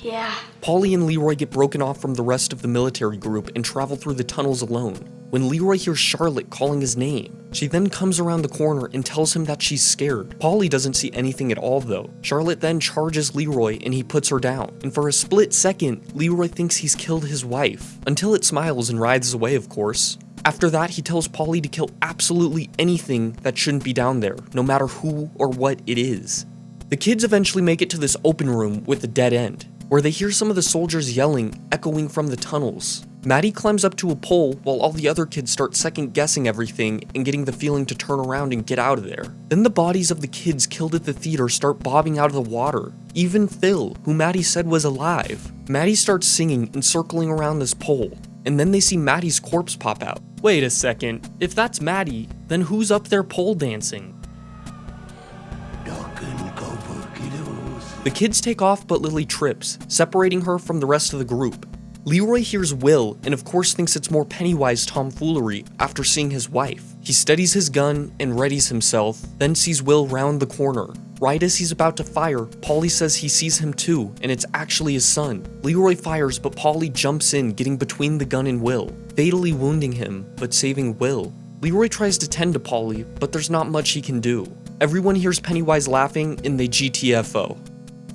Yeah. Polly and Leroy get broken off from the rest of the military group and travel through the tunnels alone. When Leroy hears Charlotte calling his name, she then comes around the corner and tells him that she's scared. Polly doesn't see anything at all though. Charlotte then charges Leroy and he puts her down. And for a split second, Leroy thinks he's killed his wife, until it smiles and writhes away, of course. After that, he tells Polly to kill absolutely anything that shouldn't be down there, no matter who or what it is. The kids eventually make it to this open room with a dead end, where they hear some of the soldiers yelling, echoing from the tunnels. Maddie climbs up to a pole while all the other kids start second-guessing everything and getting the feeling to turn around and get out of there. Then the bodies of the kids killed at the theater start bobbing out of the water. Even Phil, who Maddie said was alive. Maddie starts singing and circling around this pole, and then they see Maddie's corpse pop out. Wait a second, if that's Maddie, then who's up there pole dancing? The kids take off, but Lily trips, separating her from the rest of the group. Leroy hears Will, and of course thinks it's more Pennywise tomfoolery after seeing his wife. He steadies his gun and readies himself, then sees Will round the corner. Right as he's about to fire, Polly says he sees him too, and it's actually his son. Leroy fires, but Polly jumps in, getting between the gun and Will, fatally wounding him, but saving Will. Leroy tries to tend to Polly, but there's not much he can do. Everyone hears Pennywise laughing, and they GTFO.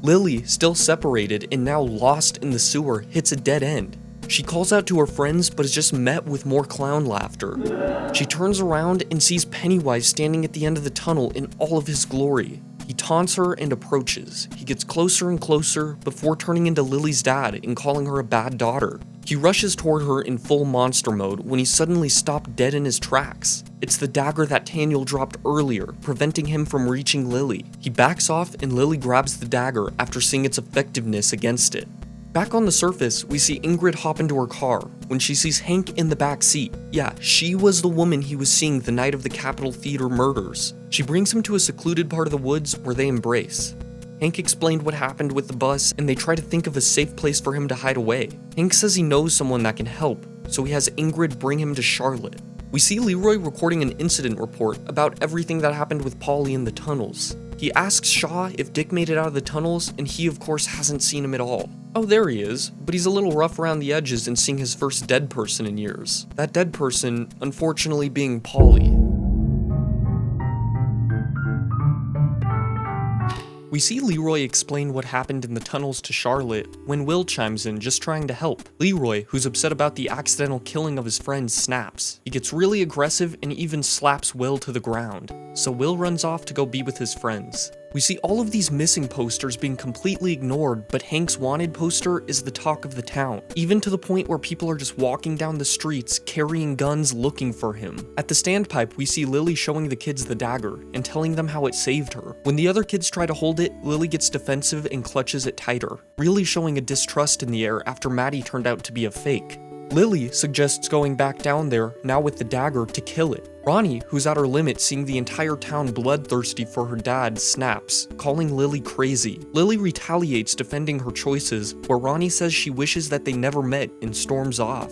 Lily, still separated and now lost in the sewer, hits a dead end. She calls out to her friends but is just met with more clown laughter. She turns around and sees Pennywise standing at the end of the tunnel in all of his glory. He taunts her and approaches. He gets closer and closer before turning into Lily's dad and calling her a bad daughter. He rushes toward her in full monster mode when he suddenly stopped dead in his tracks. It's the dagger that Taniel dropped earlier, preventing him from reaching Lily. He backs off and Lily grabs the dagger after seeing its effectiveness against it. Back on the surface, we see Ingrid hop into her car when she sees Hank in the back seat. Yeah, she was the woman he was seeing the night of the Capitol Theater murders. She brings him to a secluded part of the woods where they embrace. Hank explained what happened with the bus, and they try to think of a safe place for him to hide away. Hank says he knows someone that can help, so he has Ingrid bring him to Charlotte. We see Leroy recording an incident report about everything that happened with Polly in the tunnels. He asks Shaw if Dick made it out of the tunnels, and he of course hasn't seen him at all. Oh, there he is, but he's a little rough around the edges in seeing his first dead person in years. That dead person, unfortunately, being Polly. We see Leroy explain what happened in the tunnels to Charlotte when Will chimes in, just trying to help. Leroy, who's upset about the accidental killing of his friend, snaps. He gets really aggressive and even slaps Will to the ground, so Will runs off to go be with his friends. We see all of these missing posters being completely ignored, but Hank's wanted poster is the talk of the town, even to the point where people are just walking down the streets carrying guns looking for him. At the standpipe, we see Lily showing the kids the dagger and telling them how it saved her. When the other kids try to hold it, Lily gets defensive and clutches it tighter, really showing a distrust in the air after Maddie turned out to be a fake. Lily suggests going back down there, now with the dagger, to kill it. Ronnie, who's at her limit seeing the entire town bloodthirsty for her dad, snaps, calling Lily crazy. Lily retaliates, defending her choices, where Ronnie says she wishes that they never met and storms off.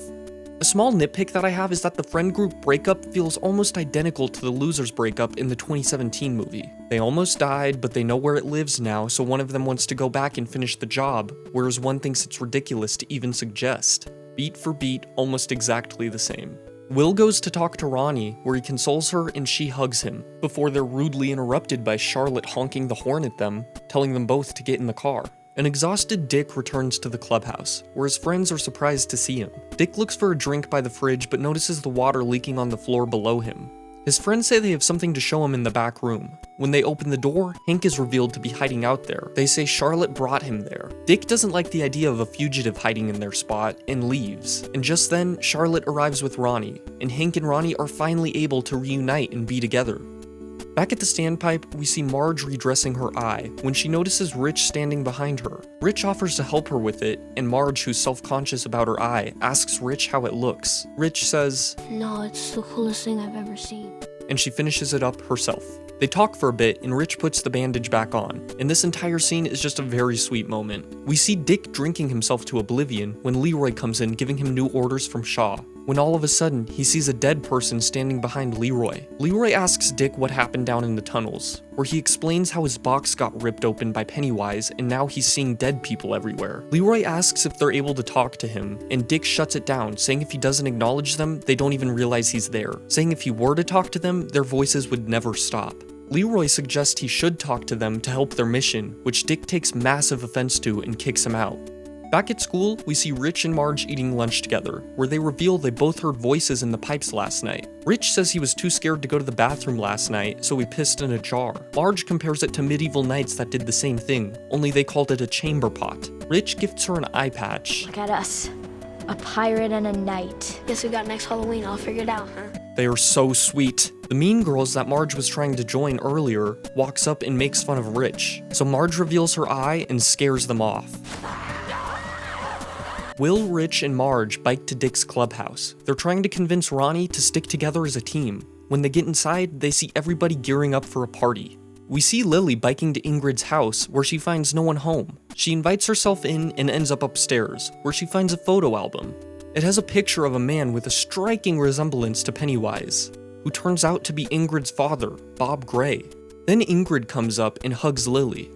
A small nitpick that I have is that the friend group breakup feels almost identical to the losers breakup in the 2017 movie. They almost died, but they know where it lives now, so one of them wants to go back and finish the job, whereas one thinks it's ridiculous to even suggest. Beat for beat, almost exactly the same. Will goes to talk to Ronnie, where he consoles her and she hugs him, before they're rudely interrupted by Charlotte honking the horn at them, telling them both to get in the car. An exhausted Dick returns to the clubhouse, where his friends are surprised to see him. Dick looks for a drink by the fridge but notices the water leaking on the floor below him. His friends say they have something to show him in the back room. When they open the door, Hank is revealed to be hiding out there. They say Charlotte brought him there. Dick doesn't like the idea of a fugitive hiding in their spot and leaves. And just then, Charlotte arrives with Ronnie, and Hank and Ronnie are finally able to reunite and be together. Back at the standpipe, we see Marge redressing her eye when she notices Rich standing behind her. Rich offers to help her with it, and Marge, who's self-conscious about her eye, asks Rich how it looks. Rich says, No, it's the coolest thing I've ever seen. And she finishes it up herself. They talk for a bit, and Rich puts the bandage back on, and this entire scene is just a very sweet moment. We see Dick drinking himself to oblivion when Leroy comes in giving him new orders from Shaw, when all of a sudden, he sees a dead person standing behind Leroy. Leroy asks Dick what happened down in the tunnels, where he explains how his box got ripped open by Pennywise and now he's seeing dead people everywhere. Leroy asks if they're able to talk to him, and Dick shuts it down, saying if he doesn't acknowledge them, they don't even realize he's there, saying if he were to talk to them, their voices would never stop. Leroy suggests he should talk to them to help their mission, which Dick takes massive offense to and kicks him out. Back at school, we see Rich and Marge eating lunch together, where they reveal they both heard voices in the pipes last night. Rich says he was too scared to go to the bathroom last night, so he pissed in a jar. Marge compares it to medieval knights that did the same thing, only they called it a chamber pot. Rich gifts her an eye patch. Look at us. A pirate and a knight. Guess we got next Halloween. I'll figure it out, huh? They are so sweet. The mean girls that Marge was trying to join earlier walks up and makes fun of Rich, so Marge reveals her eye and scares them off. Will, Rich, and Marge bike to Dick's clubhouse. They're trying to convince Ronnie to stick together as a team. When they get inside, they see everybody gearing up for a party. We see Lily biking to Ingrid's house, where she finds no one home. She invites herself in and ends up upstairs, where she finds a photo album. It has a picture of a man with a striking resemblance to Pennywise, who turns out to be Ingrid's father, Bob Gray. Then Ingrid comes up and hugs Lily.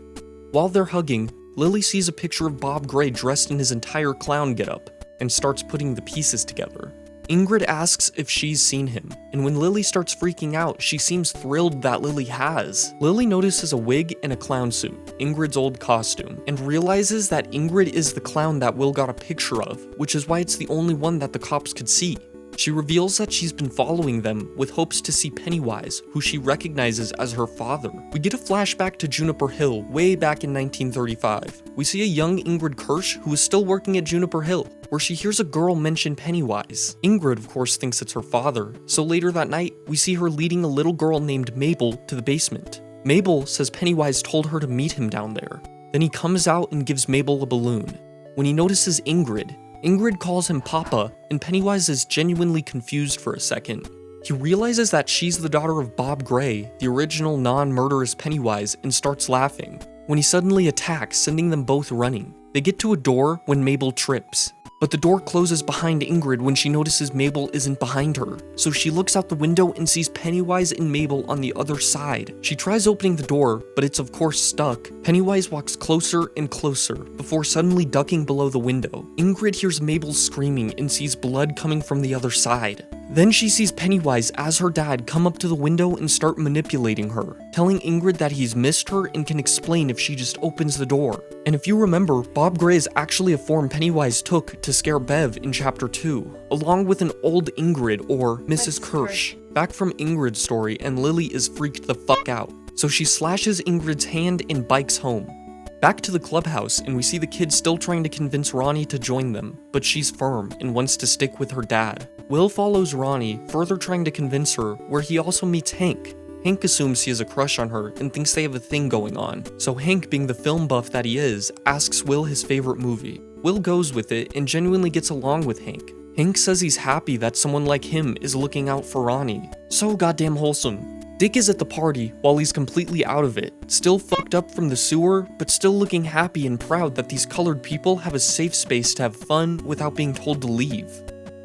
While they're hugging, Lily sees a picture of Bob Gray dressed in his entire clown getup, and starts putting the pieces together. Ingrid asks if she's seen him, and when Lily starts freaking out, she seems thrilled that Lily has. Lily notices a wig and a clown suit, Ingrid's old costume, and realizes that Ingrid is the clown that Will got a picture of, which is why it's the only one that the cops could see. She reveals that she's been following them with hopes to see Pennywise, who she recognizes as her father. We get a flashback to Juniper Hill way back in 1935. We see a young Ingrid Kirsch who is still working at Juniper Hill, where she hears a girl mention Pennywise. Ingrid, of course, thinks it's her father, so later that night, we see her leading a little girl named Mabel to the basement. Mabel says Pennywise told her to meet him down there. Then he comes out and gives Mabel a balloon. When he notices Ingrid calls him Papa, and Pennywise is genuinely confused for a second. He realizes that she's the daughter of Bob Gray, the original non-murderous Pennywise, and starts laughing, when he suddenly attacks, sending them both running. They get to a door when Mabel trips, but the door closes behind Ingrid when she notices Mabel isn't behind her, so she looks out the window and sees Pennywise and Mabel on the other side. She tries opening the door, but it's of course stuck. Pennywise walks closer and closer, before suddenly ducking below the window. Ingrid hears Mabel screaming and sees blood coming from the other side. Then she sees Pennywise as her dad come up to the window and start manipulating her, telling Ingrid that he's missed her and can explain if she just opens the door. And if you remember, Bob Gray is actually a form Pennywise took to scare Bev in Chapter 2, along with an old Ingrid, or Mrs. Kirsch, back from Ingrid's story, and Lily is freaked the fuck out. So she slashes Ingrid's hand and bikes home. Back to the clubhouse, and we see the kids still trying to convince Ronnie to join them, but she's firm and wants to stick with her dad. Will follows Ronnie, further trying to convince her, where he also meets Hank. Hank assumes he has a crush on her and thinks they have a thing going on, so Hank, being the film buff that he is, asks Will his favorite movie. Will goes with it and genuinely gets along with Hank. Hank says he's happy that someone like him is looking out for Ronnie. So goddamn wholesome. Dick is at the party while he's completely out of it, still fucked up from the sewer, but still looking happy and proud that these colored people have a safe space to have fun without being told to leave.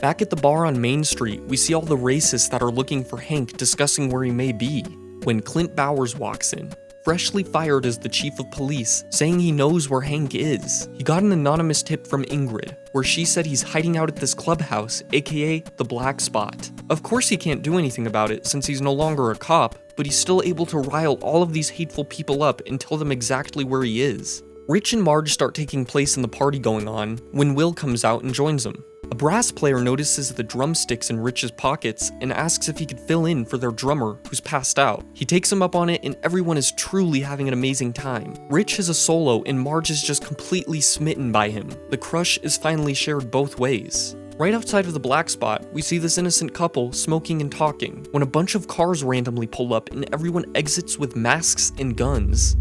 Back at the bar on Main Street, we see all the racists that are looking for Hank discussing where he may be, when Clint Bowers walks in, freshly fired as the chief of police, saying he knows where Hank is. He got an anonymous tip from Ingrid, where she said he's hiding out at this clubhouse, aka the Black Spot. Of course he can't do anything about it since he's no longer a cop, but he's still able to rile all of these hateful people up and tell them exactly where he is. Rich and Marge start taking place in the party going on when Will comes out and joins them. A brass player notices the drumsticks in Rich's pockets and asks if he could fill in for their drummer, who's passed out. He takes him up on it and everyone is truly having an amazing time. Rich has a solo and Marge is just completely smitten by him. The crush is finally shared both ways. Right outside of the Black Spot, we see this innocent couple smoking and talking, when a bunch of cars randomly pull up and everyone exits with masks and guns.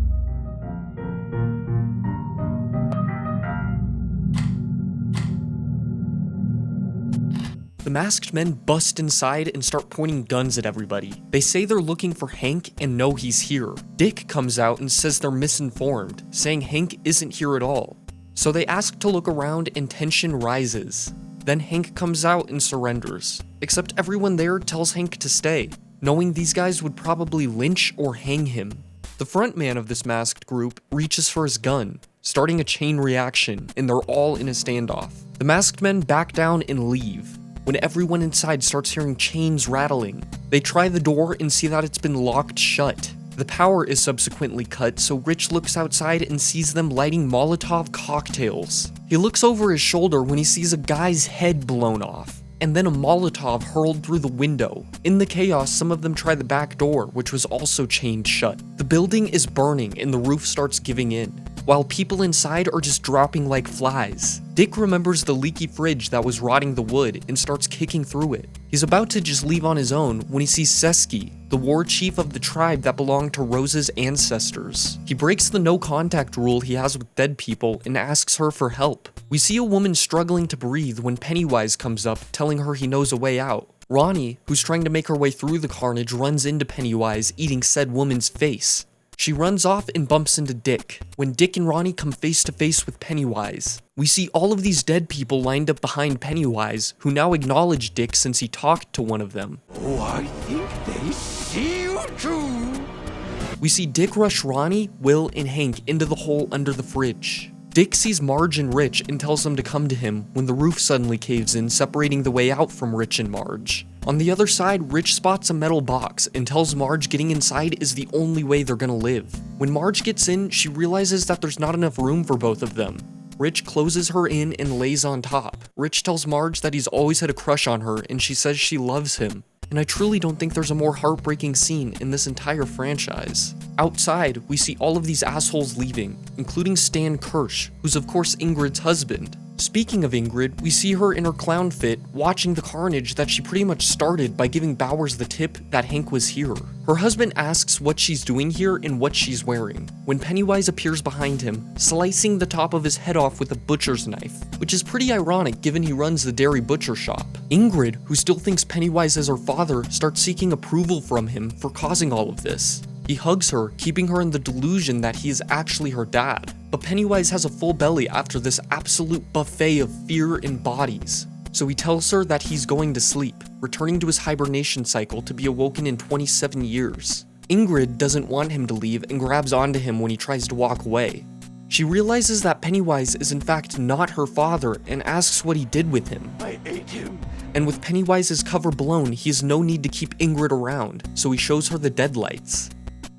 The masked men bust inside and start pointing guns at everybody. They say they're looking for Hank and know he's here. Dick comes out and says they're misinformed, saying Hank isn't here at all. So they ask to look around and tension rises. Then Hank comes out and surrenders, except everyone there tells Hank to stay, knowing these guys would probably lynch or hang him. The front man of this masked group reaches for his gun, starting a chain reaction, and they're all in a standoff. The masked men back down and leave. When everyone inside starts hearing chains rattling, they try the door and see that it's been locked shut. The power is subsequently cut, so Rich looks outside and sees them lighting Molotov cocktails. He looks over his shoulder when he sees a guy's head blown off, and then a Molotov hurled through the window. In the chaos, some of them try the back door, which was also chained shut. The building is burning and the roof starts giving in, while people inside are just dropping like flies. Dick remembers the leaky fridge that was rotting the wood and starts kicking through it. He's about to just leave on his own when he sees Seski, the war chief of the tribe that belonged to Rose's ancestors. He breaks the no contact rule he has with dead people and asks her for help. We see a woman struggling to breathe when Pennywise comes up, telling her he knows a way out. Ronnie, who's trying to make her way through the carnage, runs into Pennywise, eating said woman's face. She runs off and bumps into Dick. When Dick and Ronnie come face to face with Pennywise, we see all of these dead people lined up behind Pennywise, who now acknowledge Dick since he talked to one of them. Oh, I think they see you too. We see Dick rush Ronnie, Will, and Hank into the hole under the fridge. Dick sees Marge and Rich and tells them to come to him when the roof suddenly caves in, separating the way out from Rich and Marge. On the other side, Rich spots a metal box and tells Marge getting inside is the only way they're gonna live. When Marge gets in, she realizes that there's not enough room for both of them. Rich closes her in and lays on top. Rich tells Marge that he's always had a crush on her and she says she loves him. And I truly don't think there's a more heartbreaking scene in this entire franchise. Outside, we see all of these assholes leaving, including Stan Kirsch, who's of course Ingrid's husband. Speaking of Ingrid, we see her in her clown fit, watching the carnage that she pretty much started by giving Bowers the tip that Hank was here. Her husband asks what she's doing here and what she's wearing, when Pennywise appears behind him, slicing the top of his head off with a butcher's knife, which is pretty ironic given he runs the Derry butcher shop. Ingrid, who still thinks Pennywise is her father, starts seeking approval from him for causing all of this. He hugs her, keeping her in the delusion that he is actually her dad. But Pennywise has a full belly after this absolute buffet of fear and bodies. So he tells her that he's going to sleep, returning to his hibernation cycle to be awoken in 27 years. Ingrid doesn't want him to leave and grabs onto him when he tries to walk away. She realizes that Pennywise is in fact not her father and asks what he did with him. I ate him. And with Pennywise's cover blown, he has no need to keep Ingrid around, so he shows her the deadlights.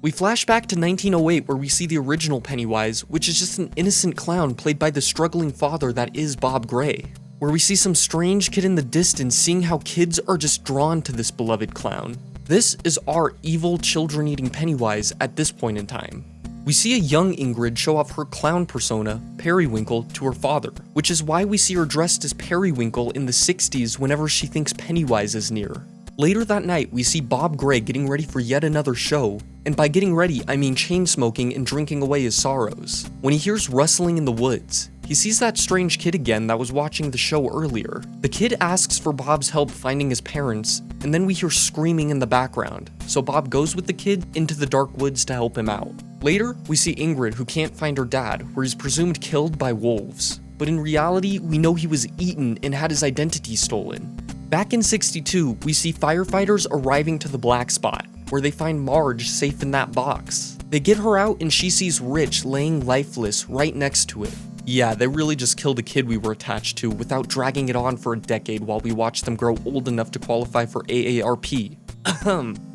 We flash back to 1908 where we see the original Pennywise, which is just an innocent clown played by the struggling father that is Bob Gray, where we see some strange kid in the distance seeing how kids are just drawn to this beloved clown. This is our evil children-eating Pennywise at this point in time. We see a young Ingrid show off her clown persona, Periwinkle, to her father, which is why we see her dressed as Periwinkle in the 60s whenever she thinks Pennywise is near. Later that night, we see Bob Gray getting ready for yet another show, and by getting ready, I mean chain smoking and drinking away his sorrows. When he hears rustling in the woods, he sees that strange kid again that was watching the show earlier. The kid asks for Bob's help finding his parents, and then we hear screaming in the background, so Bob goes with the kid into the dark woods to help him out. Later, we see Ingrid who can't find her dad, where he's presumed killed by wolves. but in reality, we know he was eaten and had his identity stolen. Back in 62, we see firefighters arriving to the black spot, where they find Marge safe in that box. They get her out and she sees Rich laying lifeless right next to it. Yeah, they really just killed a kid we were attached to without dragging it on for a decade while we watched them grow old enough to qualify for AARP.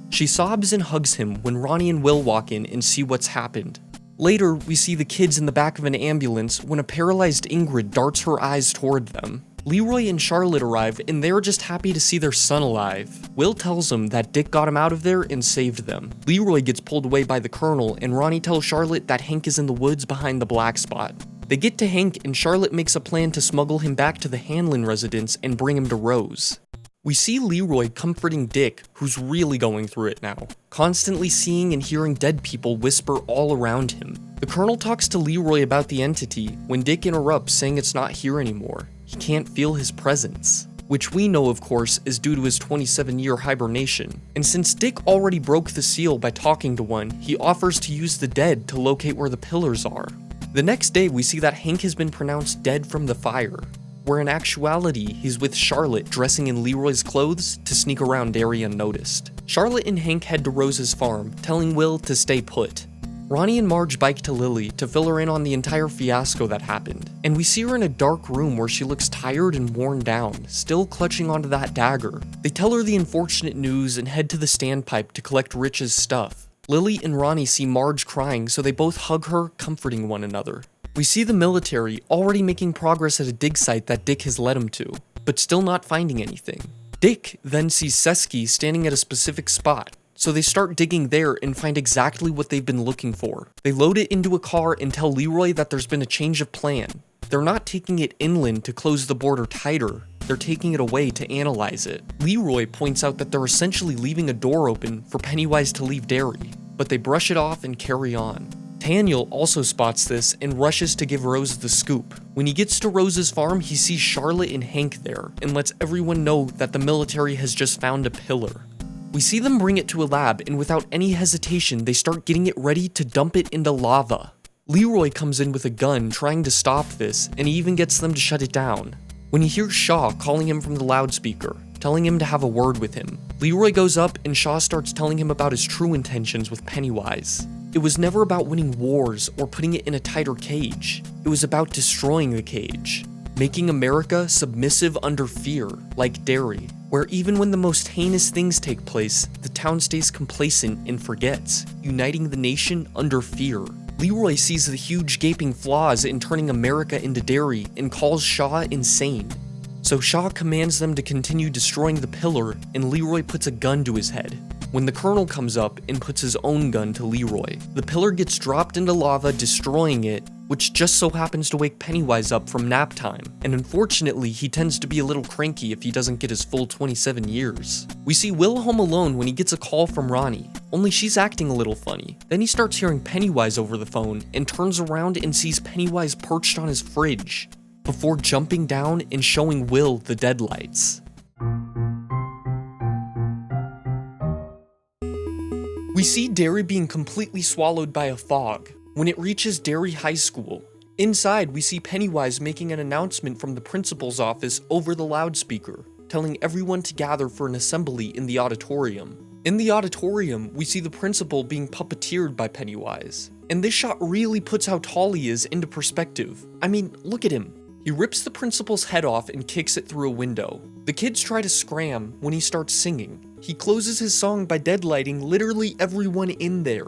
She sobs and hugs him when Ronnie and Will walk in and see what's happened. Later, we see the kids in the back of an ambulance when a paralyzed Ingrid darts her eyes toward them. Leroy and Charlotte arrive and they're just happy to see their son alive. Will tells them that Dick got him out of there and saved them. Leroy gets pulled away by the Colonel and Ronnie tells Charlotte that Hank is in the woods behind the black spot. They get to Hank and Charlotte makes a plan to smuggle him back to the Hanlon residence and bring him to Rose. We see Leroy comforting Dick, who's really going through it now, constantly seeing and hearing dead people whisper all around him. The Colonel talks to Leroy about the entity when Dick interrupts saying it's not here anymore. He can't feel his presence, which we know of course is due to his 27-year hibernation. And since Dick already broke the seal by talking to one, he offers to use the dead to locate where the pillars are. The next day we see that Hank has been pronounced dead from the fire, where in actuality he's with Charlotte dressing in Leroy's clothes to sneak around Derry unnoticed. Charlotte and Hank head to Rose's farm, telling Will to stay put. Ronnie and Marge bike to Lily to fill her in on the entire fiasco that happened, and we see her in a dark room where she looks tired and worn down, still clutching onto that dagger. They tell her the unfortunate news and head to the standpipe to collect Rich's stuff. Lily and Ronnie see Marge crying, so they both hug her, comforting one another. We see the military already making progress at a dig site that Dick has led him to, but still not finding anything. Dick then sees Sesky standing at a specific spot, so they start digging there and find exactly what they've been looking for. They load it into a car and tell Leroy that there's been a change of plan. They're not taking it inland to close the border tighter, they're taking it away to analyze it. Leroy points out that they're essentially leaving a door open for Pennywise to leave Derry, but they brush it off and carry on. Daniel also spots this and rushes to give Rose the scoop. When he gets to Rose's farm, he sees Charlotte and Hank there and lets everyone know that the military has just found a pillar. We see them bring it to a lab, and without any hesitation, they start getting it ready to dump it into lava. Leroy comes in with a gun trying to stop this, and he even gets them to shut it down. When he hears Shaw calling him from the loudspeaker, telling him to have a word with him, Leroy goes up and Shaw starts telling him about his true intentions with Pennywise. It was never about winning wars or putting it in a tighter cage. It was about destroying the cage, making America submissive under fear, like Derry, where even when the most heinous things take place, the town stays complacent and forgets, uniting the nation under fear. Leroy sees the huge gaping flaws in turning America into Derry and calls Shaw insane. So Shaw commands them to continue destroying the pillar, and Leroy puts a gun to his head. When the Colonel comes up and puts his own gun to Leroy, the pillar gets dropped into lava, destroying it, which just so happens to wake Pennywise up from nap time, and unfortunately he tends to be a little cranky if he doesn't get his full 27 years. We see Will home alone when he gets a call from Ronnie, only she's acting a little funny. Then he starts hearing Pennywise over the phone and turns around and sees Pennywise perched on his fridge, before jumping down and showing Will the deadlights. We see Derry being completely swallowed by a fog when it reaches Derry High School. Inside, we see Pennywise making an announcement from the principal's office over the loudspeaker, telling everyone to gather for an assembly in the auditorium. In the auditorium, we see the principal being puppeteered by Pennywise, and this shot really puts how tall he is into perspective. I mean, look at him. He rips the principal's head off and kicks it through a window. The kids try to scram when he starts singing. He closes his song by deadlighting literally everyone in there.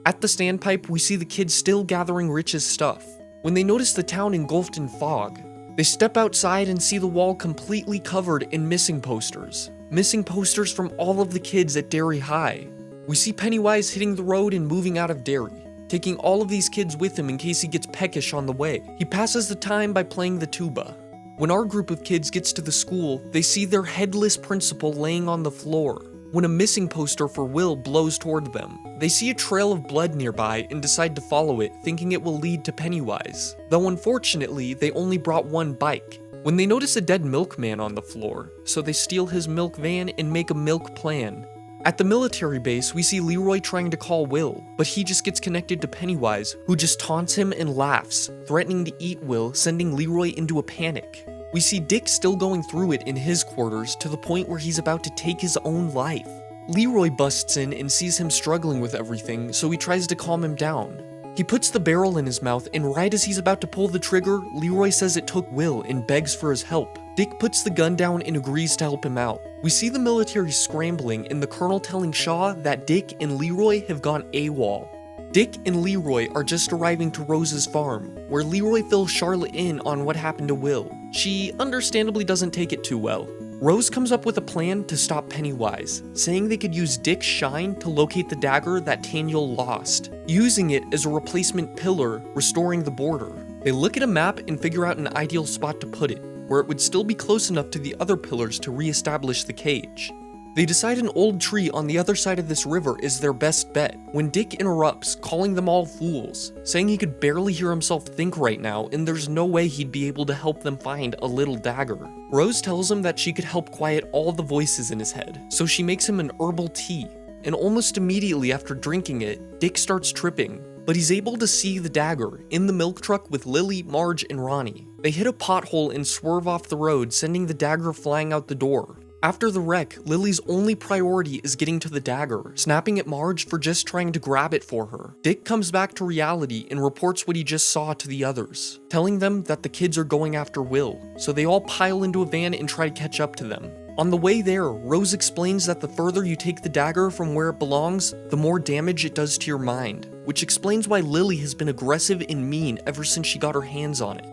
At the standpipe, we see the kids still gathering Rich's stuff. When they notice the town engulfed in fog, they step outside and see the wall completely covered in missing posters. Missing posters from all of the kids at Derry High. We see Pennywise hitting the road and moving out of Derry, taking all of these kids with him in case he gets peckish on the way. He passes the time by playing the tuba. When our group of kids gets to the school, they see their headless principal laying on the floor. When a missing poster for Will blows toward them, they see a trail of blood nearby and decide to follow it, thinking it will lead to Pennywise. Though unfortunately, they only brought one bike. When they notice a dead milkman on the floor, so they steal his milk van and make a milk plan. At the military base, we see Leroy trying to call Will, but he just gets connected to Pennywise, who just taunts him and laughs, threatening to eat Will, sending Leroy into a panic. We see Dick still going through it in his quarters to the point where he's about to take his own life. Leroy busts in and sees him struggling with everything, so he tries to calm him down. He puts the barrel in his mouth, and right as he's about to pull the trigger, Leroy says it took Will and begs for his help. Dick puts the gun down and agrees to help him out. We see the military scrambling and the colonel telling Shaw that Dick and Leroy have gone AWOL. Dick and Leroy are just arriving to Rose's farm, where Leroy fills Charlotte in on what happened to Will. She understandably doesn't take it too well. Rose comes up with a plan to stop Pennywise, saying they could use Dick's shine to locate the dagger that Taniel lost, using it as a replacement pillar, restoring the border. They look at a map and figure out an ideal spot to put it, where it would still be close enough to the other pillars to re-establish the cage. They decide an old tree on the other side of this river is their best bet, when Dick interrupts, calling them all fools, saying he could barely hear himself think right now and there's no way he'd be able to help them find a little dagger. Rose tells him that she could help quiet all the voices in his head, so she makes him an herbal tea, and almost immediately after drinking it, Dick starts tripping, but he's able to see the dagger in the milk truck with Lily, Marge, and Ronnie. They hit a pothole and swerve off the road, sending the dagger flying out the door. After the wreck, Lily's only priority is getting to the dagger, snapping at Marge for just trying to grab it for her. Dick comes back to reality and reports what he just saw to the others, telling them that the kids are going after Will, so they all pile into a van and try to catch up to them. On the way there, Rose explains that the further you take the dagger from where it belongs, the more damage it does to your mind, which explains why Lily has been aggressive and mean ever since she got her hands on it.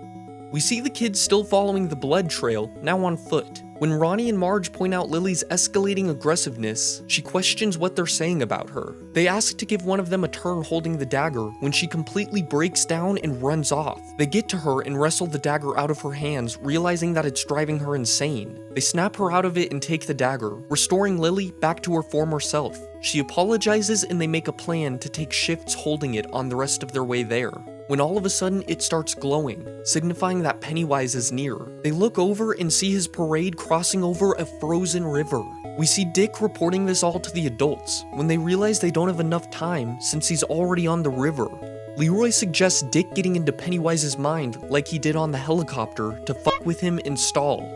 We see the kids still following the blood trail, now on foot. When Ronnie and Marge point out Lily's escalating aggressiveness, she questions what they're saying about her. They ask to give one of them a turn holding the dagger when she completely breaks down and runs off. They get to her and wrestle the dagger out of her hands, realizing that it's driving her insane. They snap her out of it and take the dagger, restoring Lily back to her former self. She apologizes and they make a plan to take shifts holding it on the rest of their way there, when all of a sudden it starts glowing, signifying that Pennywise is near. They look over and see his parade crossing over a frozen river. We see Dick reporting this all to the adults, when they realize they don't have enough time since he's already on the river. Leroy suggests Dick getting into Pennywise's mind like he did on the helicopter to fuck with him and stall.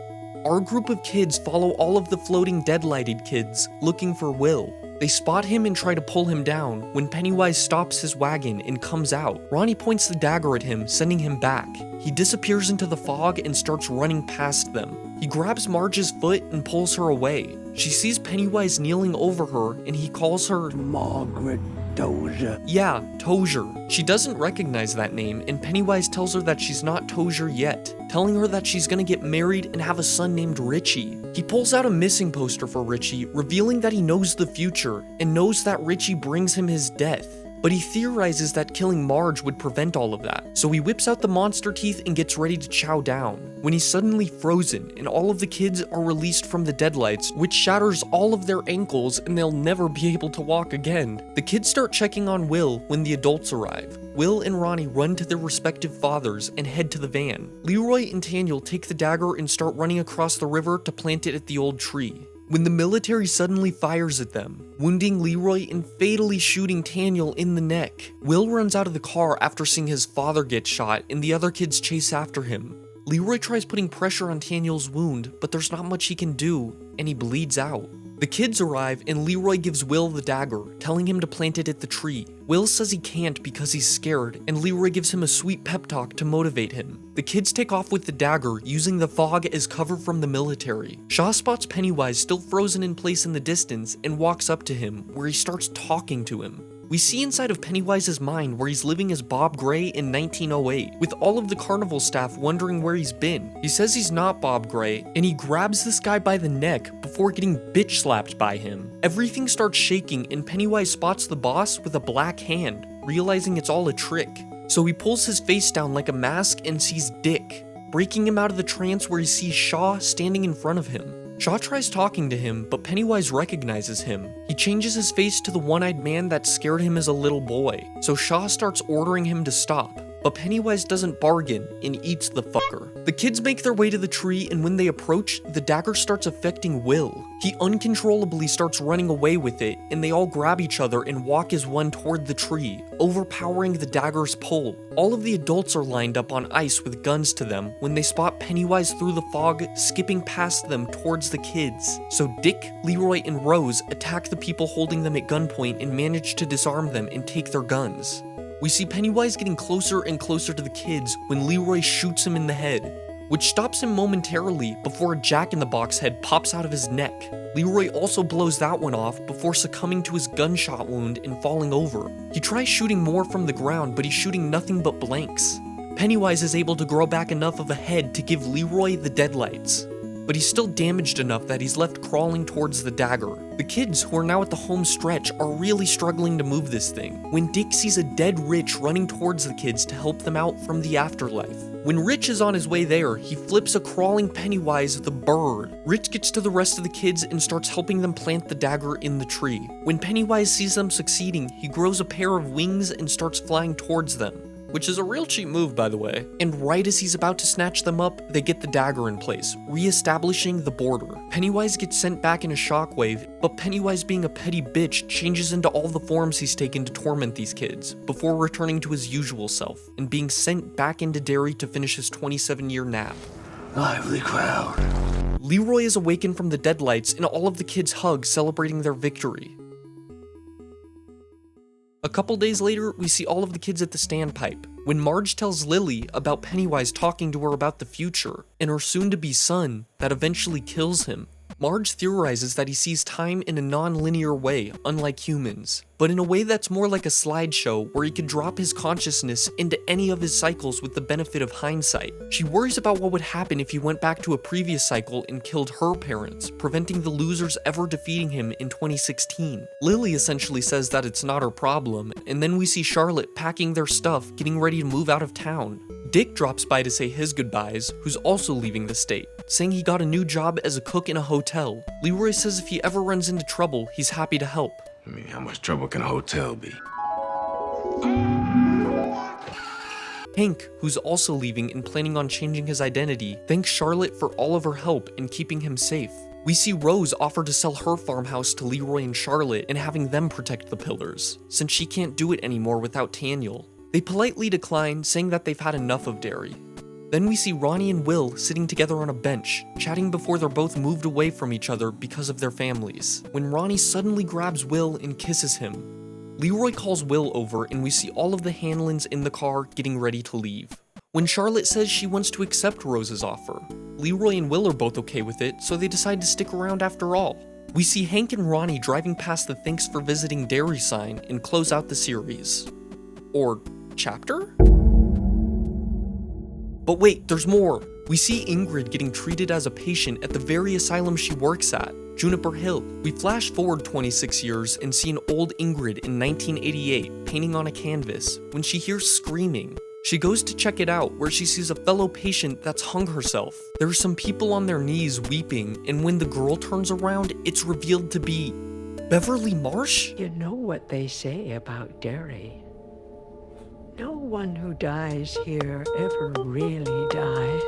Our group of kids follow all of the floating dead-lighted kids, looking for Will. They spot him and try to pull him down when Pennywise stops his wagon and comes out. Ronnie points the dagger at him, sending him back. He disappears into the fog and starts running past them. He grabs Marge's foot and pulls her away. She sees Pennywise kneeling over her and he calls her Margaret Dozier. Yeah, Tozier. She doesn't recognize that name and Pennywise tells her that she's not Tozier yet, telling her that she's gonna get married and have a son named Richie. He pulls out a missing poster for Richie, revealing that he knows the future and knows that Richie brings him his death. But he theorizes that killing Marge would prevent all of that, so he whips out the monster teeth and gets ready to chow down, when he's suddenly frozen and all of the kids are released from the deadlights, which shatters all of their ankles and they'll never be able to walk again. The kids start checking on Will when the adults arrive. Will and Ronnie run to their respective fathers and head to the van. Leroy and Taniel take the dagger and start running across the river to plant it at the old tree, when the military suddenly fires at them, wounding Leroy and fatally shooting Taniel in the neck. Will runs out of the car after seeing his father get shot and the other kids chase after him. Leroy tries putting pressure on Taniel's wound, but there's not much he can do, and he bleeds out. The kids arrive and Leroy gives Will the dagger, telling him to plant it at the tree. Will says he can't because he's scared, and Leroy gives him a sweet pep talk to motivate him. The kids take off with the dagger, using the fog as cover from the military. Shaw spots Pennywise still frozen in place in the distance and walks up to him, where he starts talking to him. We see inside of Pennywise's mind where he's living as Bob Gray in 1908, with all of the carnival staff wondering where he's been. He says he's not Bob Gray, and he grabs this guy by the neck before getting bitch slapped by him. Everything starts shaking and Pennywise spots the boss with a black hand, realizing it's all a trick. So he pulls his face down like a mask and sees Dick, breaking him out of the trance where he sees Shaw standing in front of him. Shaw tries talking to him, but Pennywise recognizes him. He changes his face to the one-eyed man that scared him as a little boy, so Shaw starts ordering him to stop. but Pennywise doesn't bargain and eats the fucker. The kids make their way to the tree, and when they approach, the dagger starts affecting Will. He uncontrollably starts running away with it, and they all grab each other and walk as one toward the tree, overpowering the dagger's pull. All of the adults are lined up on ice with guns to them when they spot Pennywise through the fog, skipping past them towards the kids. So Dick, Leroy, and Rose attack the people holding them at gunpoint and manage to disarm them and take their guns. We see Pennywise getting closer and closer to the kids when Leroy shoots him in the head, which stops him momentarily before a jack-in-the-box head pops out of his neck. Leroy also blows that one off before succumbing to his gunshot wound and falling over. He tries shooting more from the ground, but he's shooting nothing but blanks. Pennywise is able to grow back enough of a head to give Leroy the deadlights, but he's still damaged enough that he's left crawling towards the dagger. The kids, who are now at the home stretch, are really struggling to move this thing, when Dick sees a dead Rich running towards the kids to help them out from the afterlife. When Rich is on his way there, he flips a crawling Pennywise the bird. Rich gets to the rest of the kids and starts helping them plant the dagger in the tree. When Pennywise sees them succeeding, he grows a pair of wings and starts flying towards them, which is a real cheap move, by the way. And right as he's about to snatch them up, they get the dagger in place, re-establishing the border. Pennywise gets sent back in a shockwave, but Pennywise, being a petty bitch, changes into all the forms he's taken to torment these kids, before returning to his usual self, and being sent back into Derry to finish his 27-year nap. Lively crowd. Leroy is awakened from the deadlights, and all of the kids hug, celebrating their victory. A couple days later, we see all of the kids at the standpipe, when Marge tells Lily about Pennywise talking to her about the future, and her soon-to-be son that eventually kills him. Marge theorizes that he sees time in a non-linear way, unlike humans, but in a way that's more like a slideshow where he could drop his consciousness into any of his cycles with the benefit of hindsight. She worries about what would happen if he went back to a previous cycle and killed her parents, preventing the losers ever defeating him in 2016. Lily essentially says that it's not her problem, and then we see Charlotte packing their stuff, getting ready to move out of town. Dick drops by to say his goodbyes, who's also leaving the state, saying he got a new job as a cook in a hotel. Leroy says if he ever runs into trouble, he's happy to help. I mean, how much trouble can a hotel be? Hank, who's also leaving and planning on changing his identity, thanks Charlotte for all of her help in keeping him safe. We see Rose offer to sell her farmhouse to Leroy and Charlotte and having them protect the pillars, since she can't do it anymore without Taniel. They politely decline, saying that they've had enough of Derry. Then we see Ronnie and Will sitting together on a bench, chatting before they're both moved away from each other because of their families, when Ronnie suddenly grabs Will and kisses him. Leroy calls Will over, and we see all of the Hanlons in the car getting ready to leave. When Charlotte says she wants to accept Rose's offer, Leroy and Will are both okay with it, so they decide to stick around after all. We see Hank and Ronnie driving past the "Thanks for visiting Derry" sign and close out the series. Or chapter? But wait, there's more! We see Ingrid getting treated as a patient at the very asylum she works at, Juniper Hill. We flash forward 26 years and see an old Ingrid in 1988 painting on a canvas when she hears screaming. She goes to check it out, where she sees a fellow patient that's hung herself. There are some people on their knees weeping, and when the girl turns around, it's revealed to be Beverly Marsh? You know what they say about Derry. No one who dies here ever really dies.